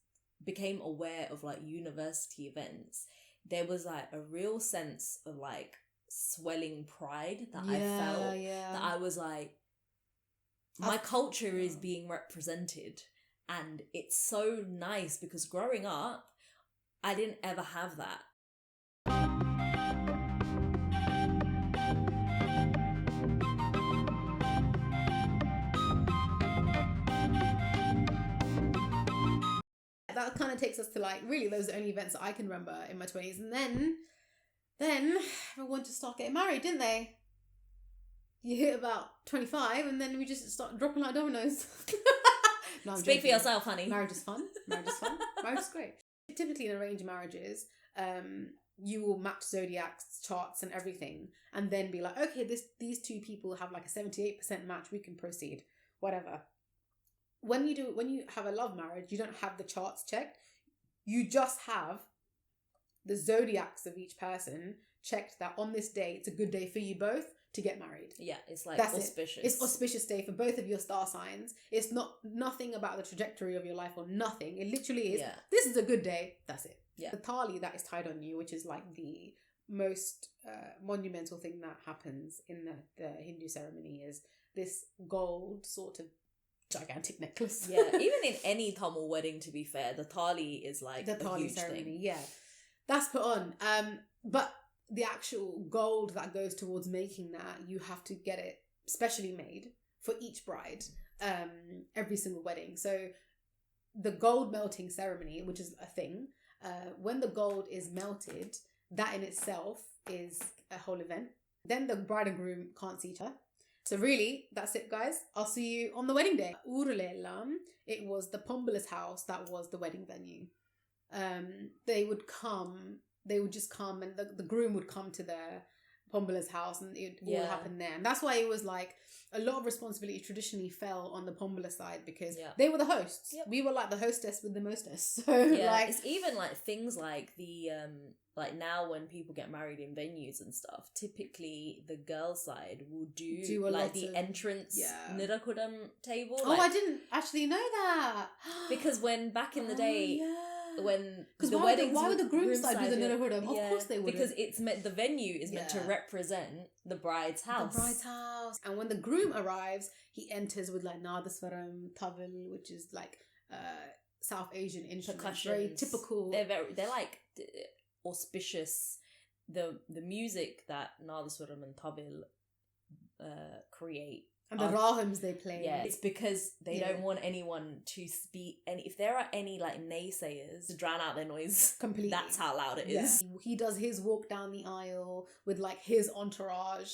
became aware of like university events, there was like a real sense of like swelling pride that I felt. That I was like, my culture is being represented, and it's so nice because growing up I didn't ever have that. That kind of takes us to like really those are the only events that I can remember in my 20s. And then everyone just started getting married, didn't they? You hit about 25 and then we just start dropping like dominoes. No, Speak for yourself, honey. Marriage is fun. Marriage is great. Typically in arranged marriages, you will match zodiacs, charts and everything and then be like, okay, these two people have like a 78% match, we can proceed. Whatever. When you have a love marriage, you don't have the charts checked. You just have the zodiacs of each person checked that on this day, it's a good day for you both to get married. Yeah, it's like That's auspicious. It's auspicious day for both of your star signs. It's nothing about the trajectory of your life or nothing. It literally is, this is a good day, that's it. Yeah. The thali that is tied on you, which is like the most monumental thing that happens in the Hindu ceremony, is this gold sort of gigantic necklace. Yeah, even in any Tamil wedding, to be fair, the thali is like the a thali huge ceremony. thing. Yeah, that's put on. But the actual gold that goes towards making that, you have to get it specially made for each bride. Every single wedding. So the gold melting ceremony, which is a thing, when the gold is melted, that in itself is a whole event. Then the bride and groom can't see each other. So really, that's it, guys. I'll see you on the wedding day. Urulelam, it was the Pombala's house that was the wedding venue. They would just come and the groom would come to their Pombala's house and it would all happen there. And that's why it was like a lot of responsibility traditionally fell on the Pombala side because they were the hosts. Yep. We were like the hostess with the mostess. So like it's even like things like the like now when people get married in venues and stuff, typically the girl side will do like the entrance Nirakuram table. Oh, I didn't actually know that. Because when back in the day when the why weddings, why would the groom side do the Nirakuram? Of course they would. Because it's meant, the venue is meant to represent the bride's house. The bride's house. And when the groom arrives, he enters with like Nadaswaram, Tawil, which is like South Asian instruments. Very typical. They're like auspicious. The music that Nadaswaram and Tawil create. And the rahams they play. Yeah, it's because they don't want anyone to speak. And if there are any like naysayers, to drown out their noise completely. That's how loud it is. He does his walk down the aisle with like his entourage,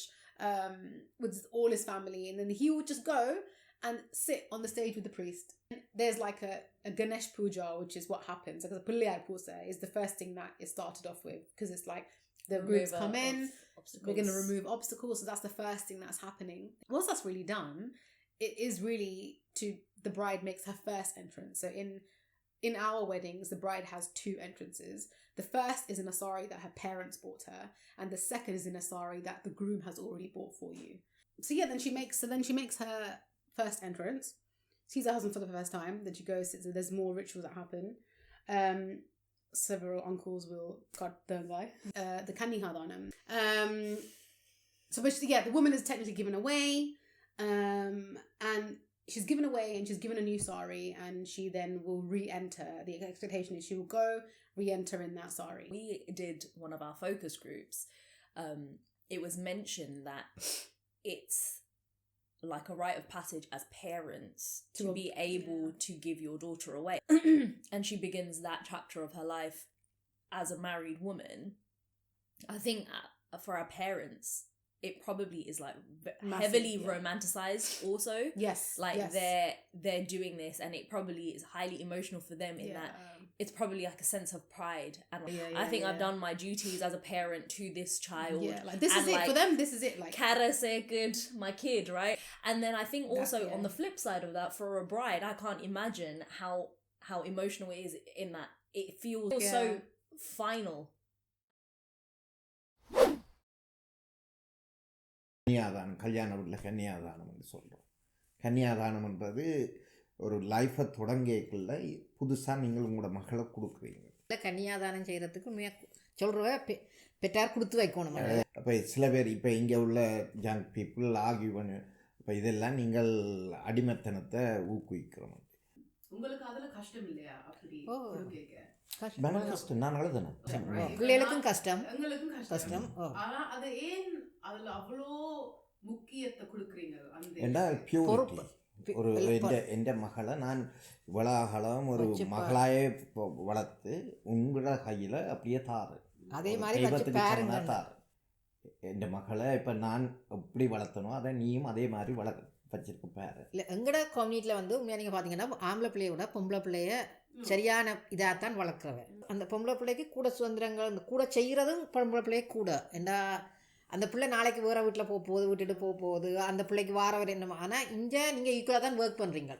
with all his family, and then he would just go and sit on the stage with the priest. There's like a Ganesh Puja, which is what happens. Because the Pillai Puja is the first thing that is started off with, because it's like the groups come in, we're going to remove obstacles. So that's the first thing that's happening. Once that's really done, it is really the bride makes her first entrance. So in our weddings, the bride has two entrances. The first is in a sari that her parents bought her, and the second is in a sari that the groom has already bought for you. So yeah, then she makes her first entrance, sees her husband for the first time. Then she goes. So there's more rituals that happen. Several uncles will cut the guy. The Kannihadanam. So basically, the woman is technically given away, and she's given away, and she's given a new sari, and she then will re-enter. The expectation is she will go re-enter in that sari. We did one of our focus groups. It was mentioned that it's like a rite of passage as parents to To be able to give your daughter away. And she begins that chapter of her life as a married woman. I think for our parents, it probably is like Massive, heavily yeah. romanticized also. Yes. Like yes. they're doing this, and it probably is highly emotional for them in that it's probably like a sense of pride. And like, I think I've done my duties as a parent to this child. Yeah, like this is and, it like, for them. This is it. Like Kara say good, my kid, right? And then I think also yeah. on the flip side of that, for a bride, I can't imagine how emotional it is in that it feels so final. கன்னியாதானம் கல்யாண வீட்டில் கன்னியாதானம்னு சொல்கிறோம். கன்னியாதானம்ன்றது ஒரு லைஃப்பை தொடங்கிக்குள்ள புதுசாக நீங்கள் உங்களோட மகளை கொடுக்குறீங்க. இல்லை கன்னியாதானம் செய்கிறதுக்கு சொல்கிறவ பெற்றார் கொடுத்து வைக்கணும். அப்போ சில பேர் இப்போ இங்கே உள்ள யங் பீப்புள் ஆகிய பண்ணு இப்போ இதெல்லாம் நீங்கள் அடிமைத்தனத்தை ஊக்குவிக்கிறோம். உங்களுக்கு அதில் கஷ்டம் இல்லையா? அப்படி கஷ்டம் நான் எழுதுனேன். பிள்ளைகளுக்கும் கஷ்டம், எங்களுக்கும் கஷ்டம். ஆனா அது ஏன் அதுல அவ்வளோ முக்கியத்தை கொடுக்குறீங்க? ஏண்டா பியூரிட்டி. ஒரு எந்த மகளை நான் இவ்வளாகலாம் ஒரு மகளாயே வளர்த்து உங்களோட கையில் அப்படியே தாரு. அதே மாதிரி தாரு. என் மகளை இப்போ நான் எப்படி வளர்த்தனோ அதை நீயும் அதே மாதிரி வச்சிருக்க பேரு. இல்லை எங்கட கம்யூனிட்டியில் வந்து உண்மையாக நீங்கள் பார்த்தீங்கன்னா ஆம்பளை பிள்ளைய விட பொம்பளை பிள்ளைய சரியான இதாகத்தான் வளர்க்குறவன். அந்த பொம்பளை பிள்ளைக்கு கூட சுதந்திரங்கள் அந்த கூட செய்கிறதும் பொம்பளை பிள்ளைய கூட. ஏன்னா அந்த பிள்ளை நாளைக்கு வேறு வீட்டில் போகுது, விட்டுட்டு போகுது, அந்த பிள்ளைக்கு வாரவர் என்ன. ஆனால் இங்கே நீங்கள் ஈக்குவலாக தான் ஒர்க் பண்ணுறீங்க.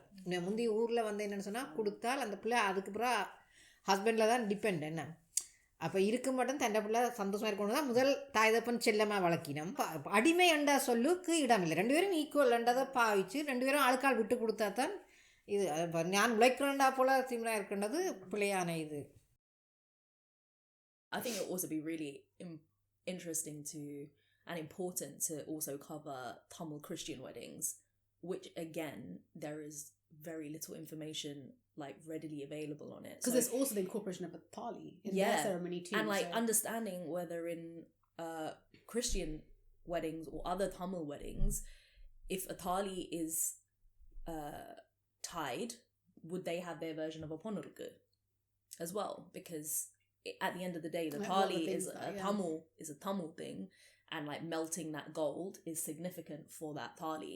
முந்தி ஊரில் வந்து என்னென்னு சொன்னால் கொடுத்தால் அந்த பிள்ளை அதுக்கு பிறகு ஹஸ்பண்டில் தான் டிபெண்ட். என்ன அப்போ இருக்க மட்டும் தண்டை பிள்ளை சந்தோஷமாக இருக்கணும் தான் முதல் தாய் தப்பன் செல்லமாக வளர்க்கினோம். அடிமை என்ற சொல்லுக்கு இடம் இல்லை. ரெண்டு பேரும் ஈக்குவல் என்றதை பாவிச்சு ரெண்டு பேரும் ஆளுக்கால் விட்டு கொடுத்தா தான் இது. நான் உழைக்கிறேன்டா போல தீவிரம் இருக்கின்றது பிள்ளையான இது. I think it would also be really interesting to and important to also cover Tamil Christian weddings, which again there is very little information like readily available on it, because there's also the incorporation of a thali in their ceremony too, and like understanding whether in Christian weddings or other Tamil weddings, if a thali is tied, would they have their version of a Functionukku as well? Because at the end of the day, the thali is a Tamil thing, and like melting that gold is significant for that thali.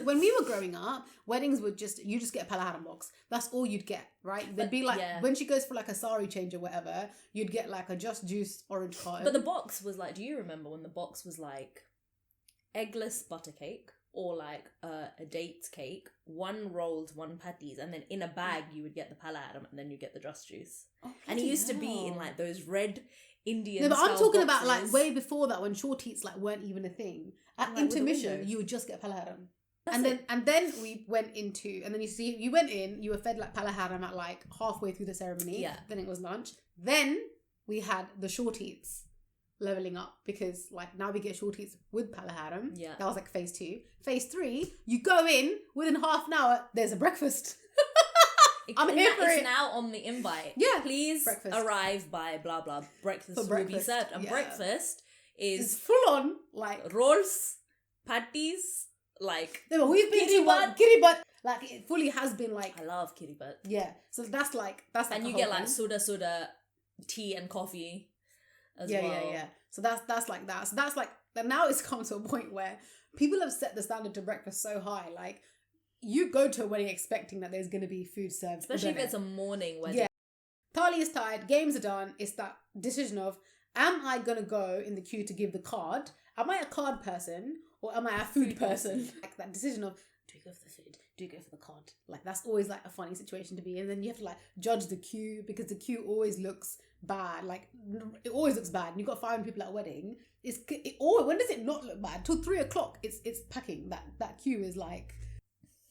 When we were growing up, weddings would you just get a palaharam box. That's all you'd get, right? There'd be like, when she goes for like a sari change or whatever, you'd get like a just juice orange carton. But the box was like, do you remember when the box was like eggless butter cake or like a dates cake, one rolled, one patties, and then in a bag you would get the palaharam and then you get the just juice. And it used to be in like those red Indian. No, but I'm talking about boxes. like way before that, when short eats like weren't even a thing. At like intermission, you would just get palaharam. And then we went into, and then you went in, you were fed like palaharam at like halfway through the ceremony. Yeah. Then it was lunch. Then we had the short eats leveling up, because like now we get short eats with palaharam. Yeah. That was like phase 2. Phase 3, you go in, within half an hour, there's a breakfast. I'm here for it's it. now on the invite. Yeah. Please Breakfast. arrive by blah blah. Breakfast will be served. And breakfast It's is full on like rolls, patties, like no, but we've been to one kiribut. Like it fully has been like, I love kiribut. yeah. So that's like And you the get whole like thing. suda tea and coffee as Yeah. well. So that's like that. So that's like that. Now it's come to a point where people have set the standard to breakfast so high. Like you go to a wedding expecting that there's going to be food served, Especially if it's a morning wedding. Yeah. Thali is tied, games are done. It's that decision of, am I going to go in the queue to give the card? Am I a card person or am I a food person? Like that decision of, do we go for the food? Do you go for the card? Like that's always like a funny situation to be in. And then you have to like judge the queue, because the queue always looks bad. Like it always looks bad. And you've got 500 people at a wedding. When does it not look bad? Till 3 o'clock, it's packing. That queue is like.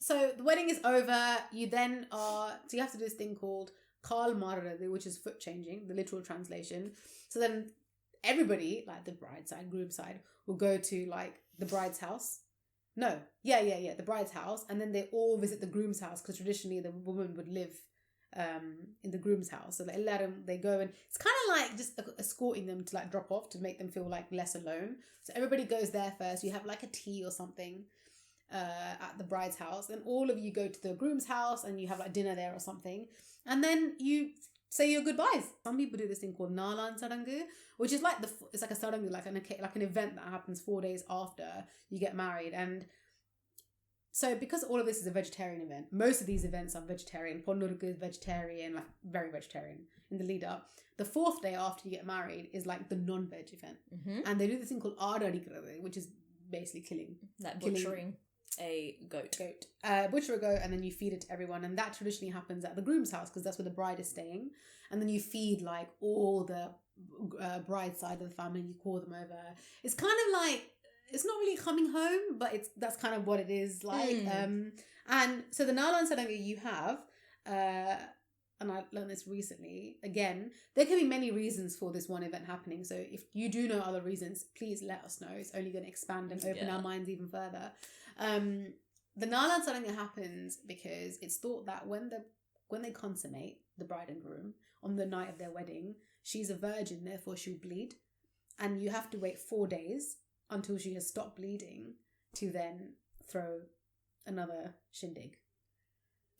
So the wedding is over. You then so you have to do this thing called Kal Marade, which is foot changing, the literal translation. So then everybody, like the bride side, groom side, will go to like the bride's house. No, yeah, the bride's house, and then they all visit the groom's house, because traditionally the woman would live in the groom's house. So like, they go, and it's kind of like just escorting them to like drop off to make them feel like less alone. So everybody goes there first. You have like a tea or something at the bride's house. Then all of you go to the groom's house and you have like dinner there or something. And then you say your goodbyes. Some people do this thing called Nalan Sarangu, which is like it's like a sarangu, like an event that happens 4 days after you get married. And so because all of this is a vegetarian event, most of these events are vegetarian. Functionukku is vegetarian, like very vegetarian in the lead up. The 4th day after you get married is like the non-veg event. Mm-hmm. And they do this thing called Arangetrams, which is basically killing butchering a goat. Butcher a goat, and then you feed it to everyone. And that traditionally happens at the groom's house because that's where the bride is staying. And then you feed like all the bride side of the family. You call them over. It's kind of like, it's not really coming home, but that's kind of what it is like. And so the Nalan Sarangu you have, and I learned this recently, again, there can be many reasons for this one event happening. So if you do know other reasons, please let us know. It's only going to expand and open our minds even further. The Nalan Sarangu happens because it's thought that when they consummate the bride and groom on the night of their wedding, she's a virgin, therefore she'll bleed. And you have to wait 4 days until she has stopped bleeding to then throw another shindig.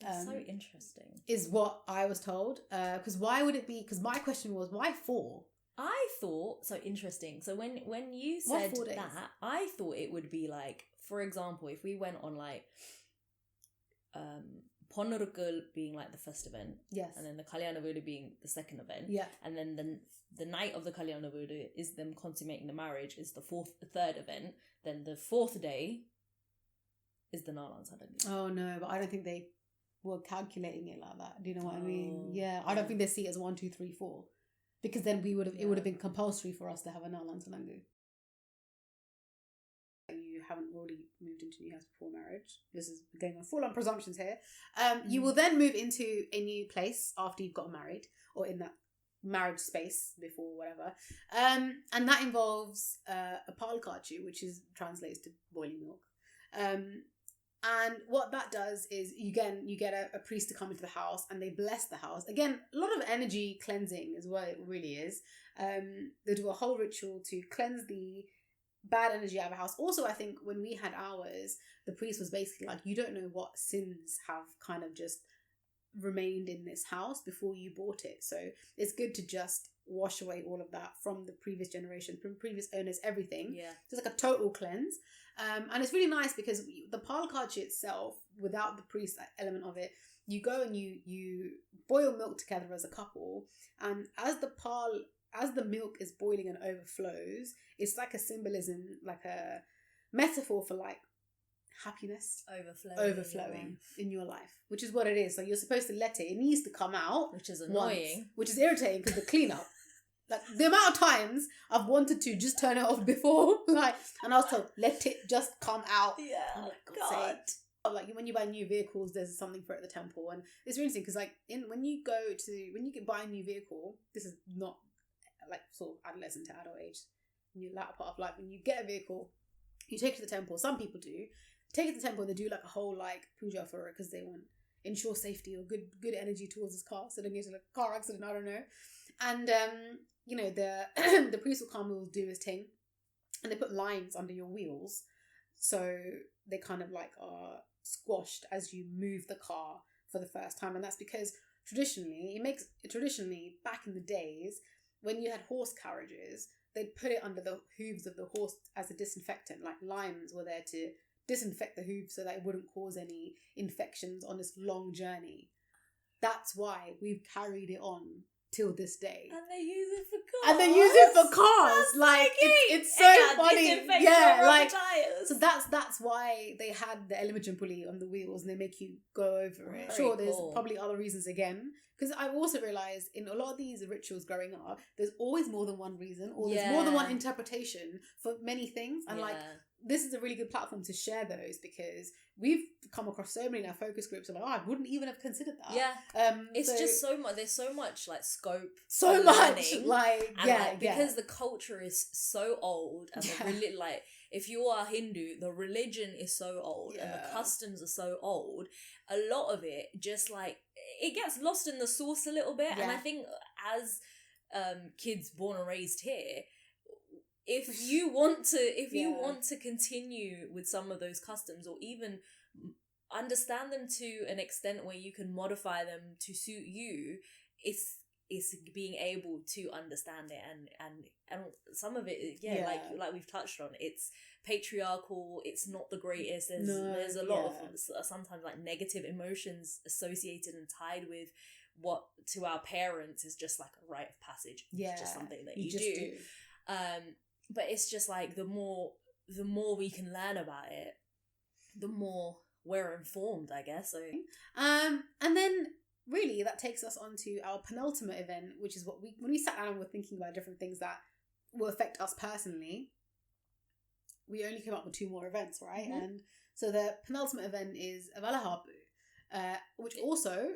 That's so interesting. Is what I was told. Because why would it be? Because my question was, why 4? I thought, so interesting. So when you said that, I thought it would be like, for example, if we went on like Functionukku being like the first event, yes, and then the Kalyanam being the second event, yeah, and then the night of the Kalyanam is them consummating the marriage, is the third event. Then the 4th day is the Nalan Sarangu. Oh no, but I don't think they were calculating it like that. Do you know what I mean? Yeah, I don't think they see it as 1, 2, 3, 4, because then it would have been compulsory for us to have a Nalan Sarangu. You haven't already moved into a new house before marriage. This is going on full on presumptions here. You will then move into a new place after you've got married, or in that marriage space before whatever. And that involves a Pallu Kolukattai, which translates to boiling milk. And what that does is you get a priest to come into the house and they bless the house. Again, a lot of energy cleansing is what it really is. They do a whole ritual to cleanse the bad energy out of a house. Also, I think when we had ours, the priest was basically like, you don't know what sins have kind of just remained in this house before you bought it. So it's good to just wash away all of that from the previous generation, from previous owners, everything. Yeah. So it's like a total cleanse. And it's really nice because the Pallu Kolukattai itself, without the priest element of it, you go and you boil milk together as a couple, and as the milk is boiling and overflows, it's like a symbolism, like a metaphor for like happiness overflowing in your life, which is what it is. So you're supposed to let it needs to come out, which is annoying, which is irritating because the cleanup. Like the amount of times I've wanted to just turn it off before, like, and I was told, let it just come out. Yeah, I'm like, God. Like when you buy new vehicles, there's something for it at the temple, and it's really interesting because like when you buy a new vehicle, this is not like sort of adolescent to adult age, in your latter part of life, when you get a vehicle, you take it to the temple. Some people do take it to the temple and they do like a whole like puja for it because they want ensure safety or good energy towards this car, so they get into a car accident, I don't know. And you know, the priest will come and will do his thing, and they put lines under your wheels so they kind of like are squashed as you move the car for the first time. And that's because traditionally back in the days when you had horse carriages, they'd put it under the hooves of the horse as a disinfectant. Like limes were there to disinfect the hooves so that it wouldn't cause any infections on this long journey. That's why we've carried it on till this day. And they use it for cars. That's like it's so funny. Yeah, like tires. so that's why they had the Elimachampuli on the wheels and they make you go over it. Sure, there's probably other reasons again. Because I've also realised in a lot of these rituals growing up, there's always more than one reason, or there's more than one interpretation for many things. And like, this is a really good platform to share those, because we've come across so many in our focus groups. Like, I wouldn't even have considered that. Yeah. It's just so much. There's so much like scope. So much. Like, because the culture is so old, and like, if you are Hindu, the religion is so old and the customs are so old. A lot of it just like it gets lost in the sauce a little bit. And Yeah. I think as kids born and raised here, if you want to continue with some of those customs, or even understand them to an extent where you can modify them to suit you, it's being able to understand it, and some of it, like we've touched on, it's patriarchal, it's not the greatest, there's a lot of sometimes like negative emotions associated and tied with what to our parents is just like a rite of passage. It's just something that you just do. But it's just like the more we can learn about it, the more we're informed, I guess. So and then really that takes us on to our penultimate event, which is when we sat down and were thinking about different things that will affect us personally, we only came up with 2 more events, right? Mm-hmm. And so the penultimate event is Villupaatu, which also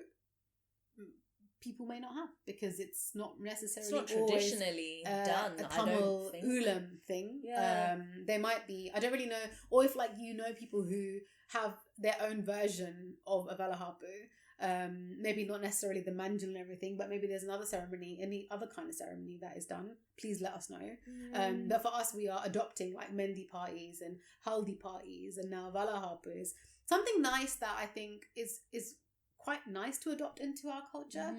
people may not have, because it's not necessarily traditionally done. a Tamil Ulam thing. Yeah. There might be, I don't really know, or if like you know people who have their own version of a Villupaatu, maybe not necessarily the manjal and everything, but maybe there's another ceremony, any other kind of ceremony that is done, please let us know. But for us, we are adopting like mendi parties and haldi parties, and now Villupaatu is something nice that I think is quite nice to adopt into our culture.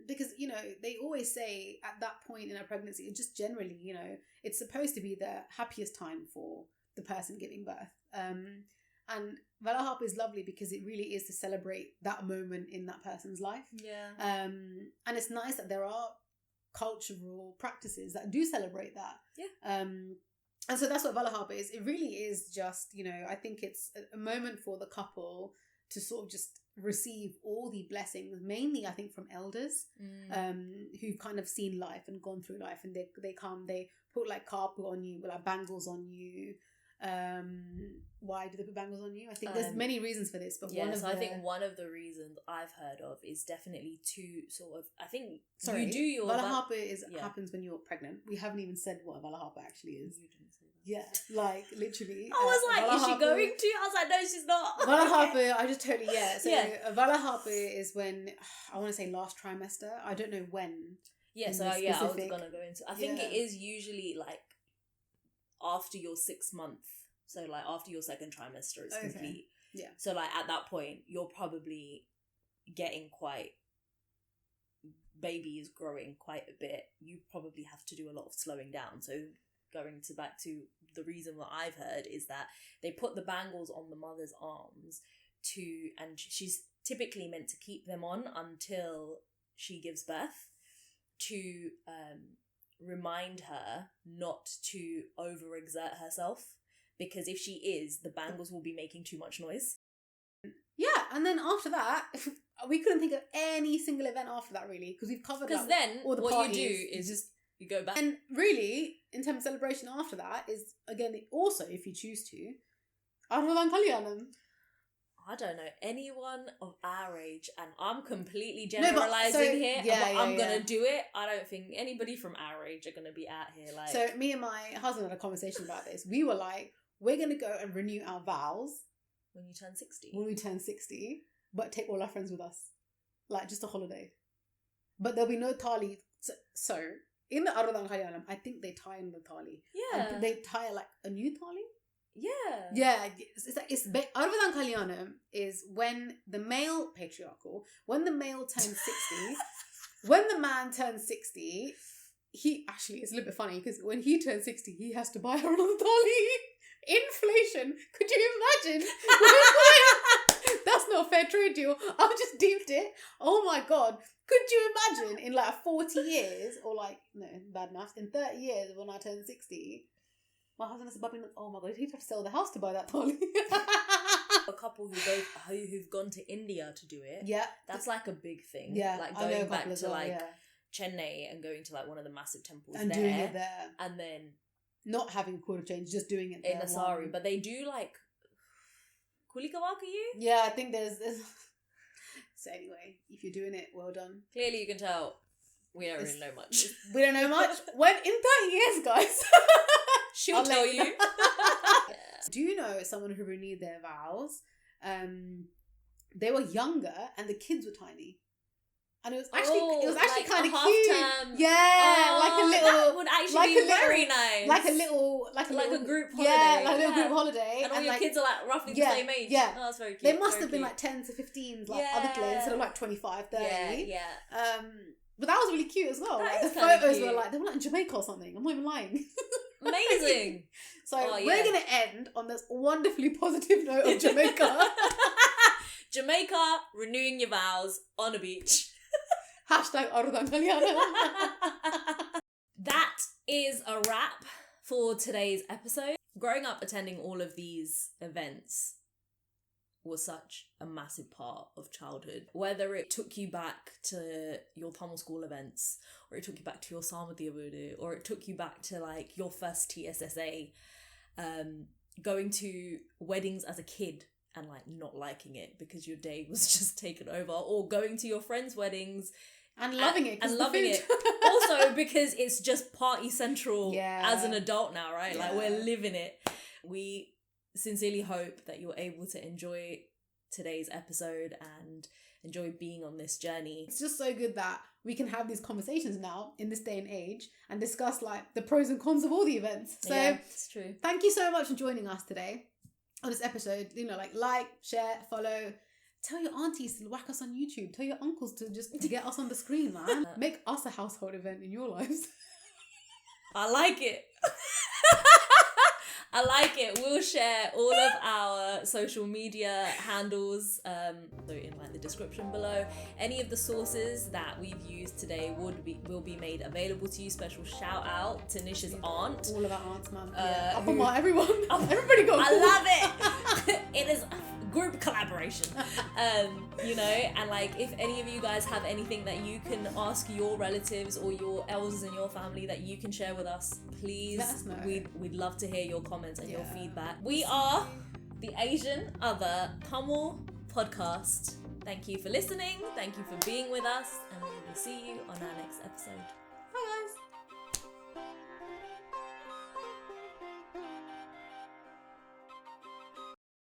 Because, you know, they always say at that point in a pregnancy, just generally, you know, it's supposed to be the happiest time for the person giving birth. And Villupaatu is lovely because it really is to celebrate that moment in that person's life. And it's nice that there are cultural practices that do celebrate that. And so that's what Villupaatu is. It really is just, you know, I think it's a moment for the couple to sort of just receive all the blessings, mainly I think from elders, who've kind of seen life and gone through life, and they come, they put like karpu on you, like bangles on you. Why do they put bangles on you? I think there's many reasons for this, but I think one of the reasons I've heard of is definitely to sort of, I think you do your Villupaatu happens when you're pregnant. We haven't even said what a Villupaatu actually is. You didn't say that. Yeah, like literally. I was like, is she going to? I was like, no, she's not. Villupaatu, I just totally, So a Villupaatu is when, I want to say last trimester. I don't know when. Yeah, so I was going to go into, I think it is usually like after your 6 month, so like after your second trimester is complete. Yeah. So like at that point, you're probably getting baby is growing quite a bit. You probably have to do a lot of slowing down. So going back to the reason that I've heard is that they put the bangles on the mother's arms and she's typically meant to keep them on until she gives birth to remind her not to overexert herself, because if she is, the bangles will be making too much noise. Yeah, and then after that, we couldn't think of any single event after that, really, because we've covered because like, then all the what parties. you do is just you go back. And really, in terms of celebration after that, is again also, if you choose to, Aruvatham Kalyanam. I don't know anyone of our age, and I'm completely generalising here, but I'm going to do it. I don't think anybody from our age are going to be out here like... So me and my husband had a conversation about this. We were like, we're going to go and renew our vows. When you turn 60. When we turn 60, but take all our friends with us. Like, just a holiday. But there'll be no thali. So in the Aruvatham Kalyanam, I think they tie in the thali. Yeah. And they tie like a new thali. Yeah. Yeah. Aruvatham Kalyanam is when the male patriarchal, when the male turns 60, when the man turns 60, he actually, it's a little bit funny because when he turns 60, he has to buy her another thali. Inflation. Could you imagine? That's not a fair trade deal. I've just deemed it. Oh my God. Could you imagine in like 40 years, or like, no, bad maths, in 30 years when I turn 60, my husband is bubbling, oh my God, he'd have to sell the house to buy that thali. A couple who've gone to India to do it. Yeah. That's like a big thing. Yeah. Like going back to like Chennai and going to like one of the massive temples and there. doing it there. And then not having quarter change, just doing it in a sari. But they do like Kulikawakayu? Yeah, I think there's So anyway, if you're doing it, well done. Clearly you can tell we don't really know much. We don't know much. When in 30 years, guys. She'll tell you. Do you know someone who renewed their vows? they were younger and the kids were tiny. And it was actually like kind a of half cute. term. Yeah, like a little. That would actually be very nice. Like a little, like a group holiday. Yeah, like a little group holiday. And all your like, kids are like roughly the same age. Yeah, oh, that's very cute. They must very have been cute. like 10 to 15s, like other kids, instead of like 25, 30. Yeah. But that was really cute as well. That Like, is the kinda photos cute. were like they were like in Jamaica or something. I'm not even lying. Amazing. So Oh, we're yeah. gonna end on this wonderfully positive note of Jamaica. Jamaica, renewing your vows on a beach. #Aruvatham Kalyanams. That is a wrap for today's episode. Growing up attending all of these events was such a massive part of childhood. Whether it took you back to your Tamil school events, or it took you back to your Samathiyaveedu, or it took you back to like your first TSSA, going to weddings as a kid and like not liking it because your day was just taken over, or going to your friends' weddings and loving it. And loving it. Also because it's just party central as an adult now, right? Yeah. Like we're living it. We sincerely hope that you're able to enjoy today's episode and enjoy being on this journey. It's just so good that we can have these conversations now in this day and age and discuss like the pros and cons of all the events. So yeah, it's true. Thank you so much for joining us today on this episode. You know, like, share, follow. Tell your aunties to whack us on YouTube. Tell your uncles to get us on the screen, man. Make us a household event in your lives. I like it. I like it. We'll share all of our social media handles so in like the description below. Any of the sources that we've used today will be made available to you. Special shout out to Nisha's aunt. All of our aunts, man. Everyone. Everybody go. I love it. It is a group collaboration. You know, and like if any of you guys have anything that you can ask your relatives or your elders in your family that you can share with us, please. Let us know. We'd love to hear your comments and your feedback. We are the Asian Other Tamil podcast. Thank you for listening. Thank you for being with us, and we will see you on our next episode. Bye guys.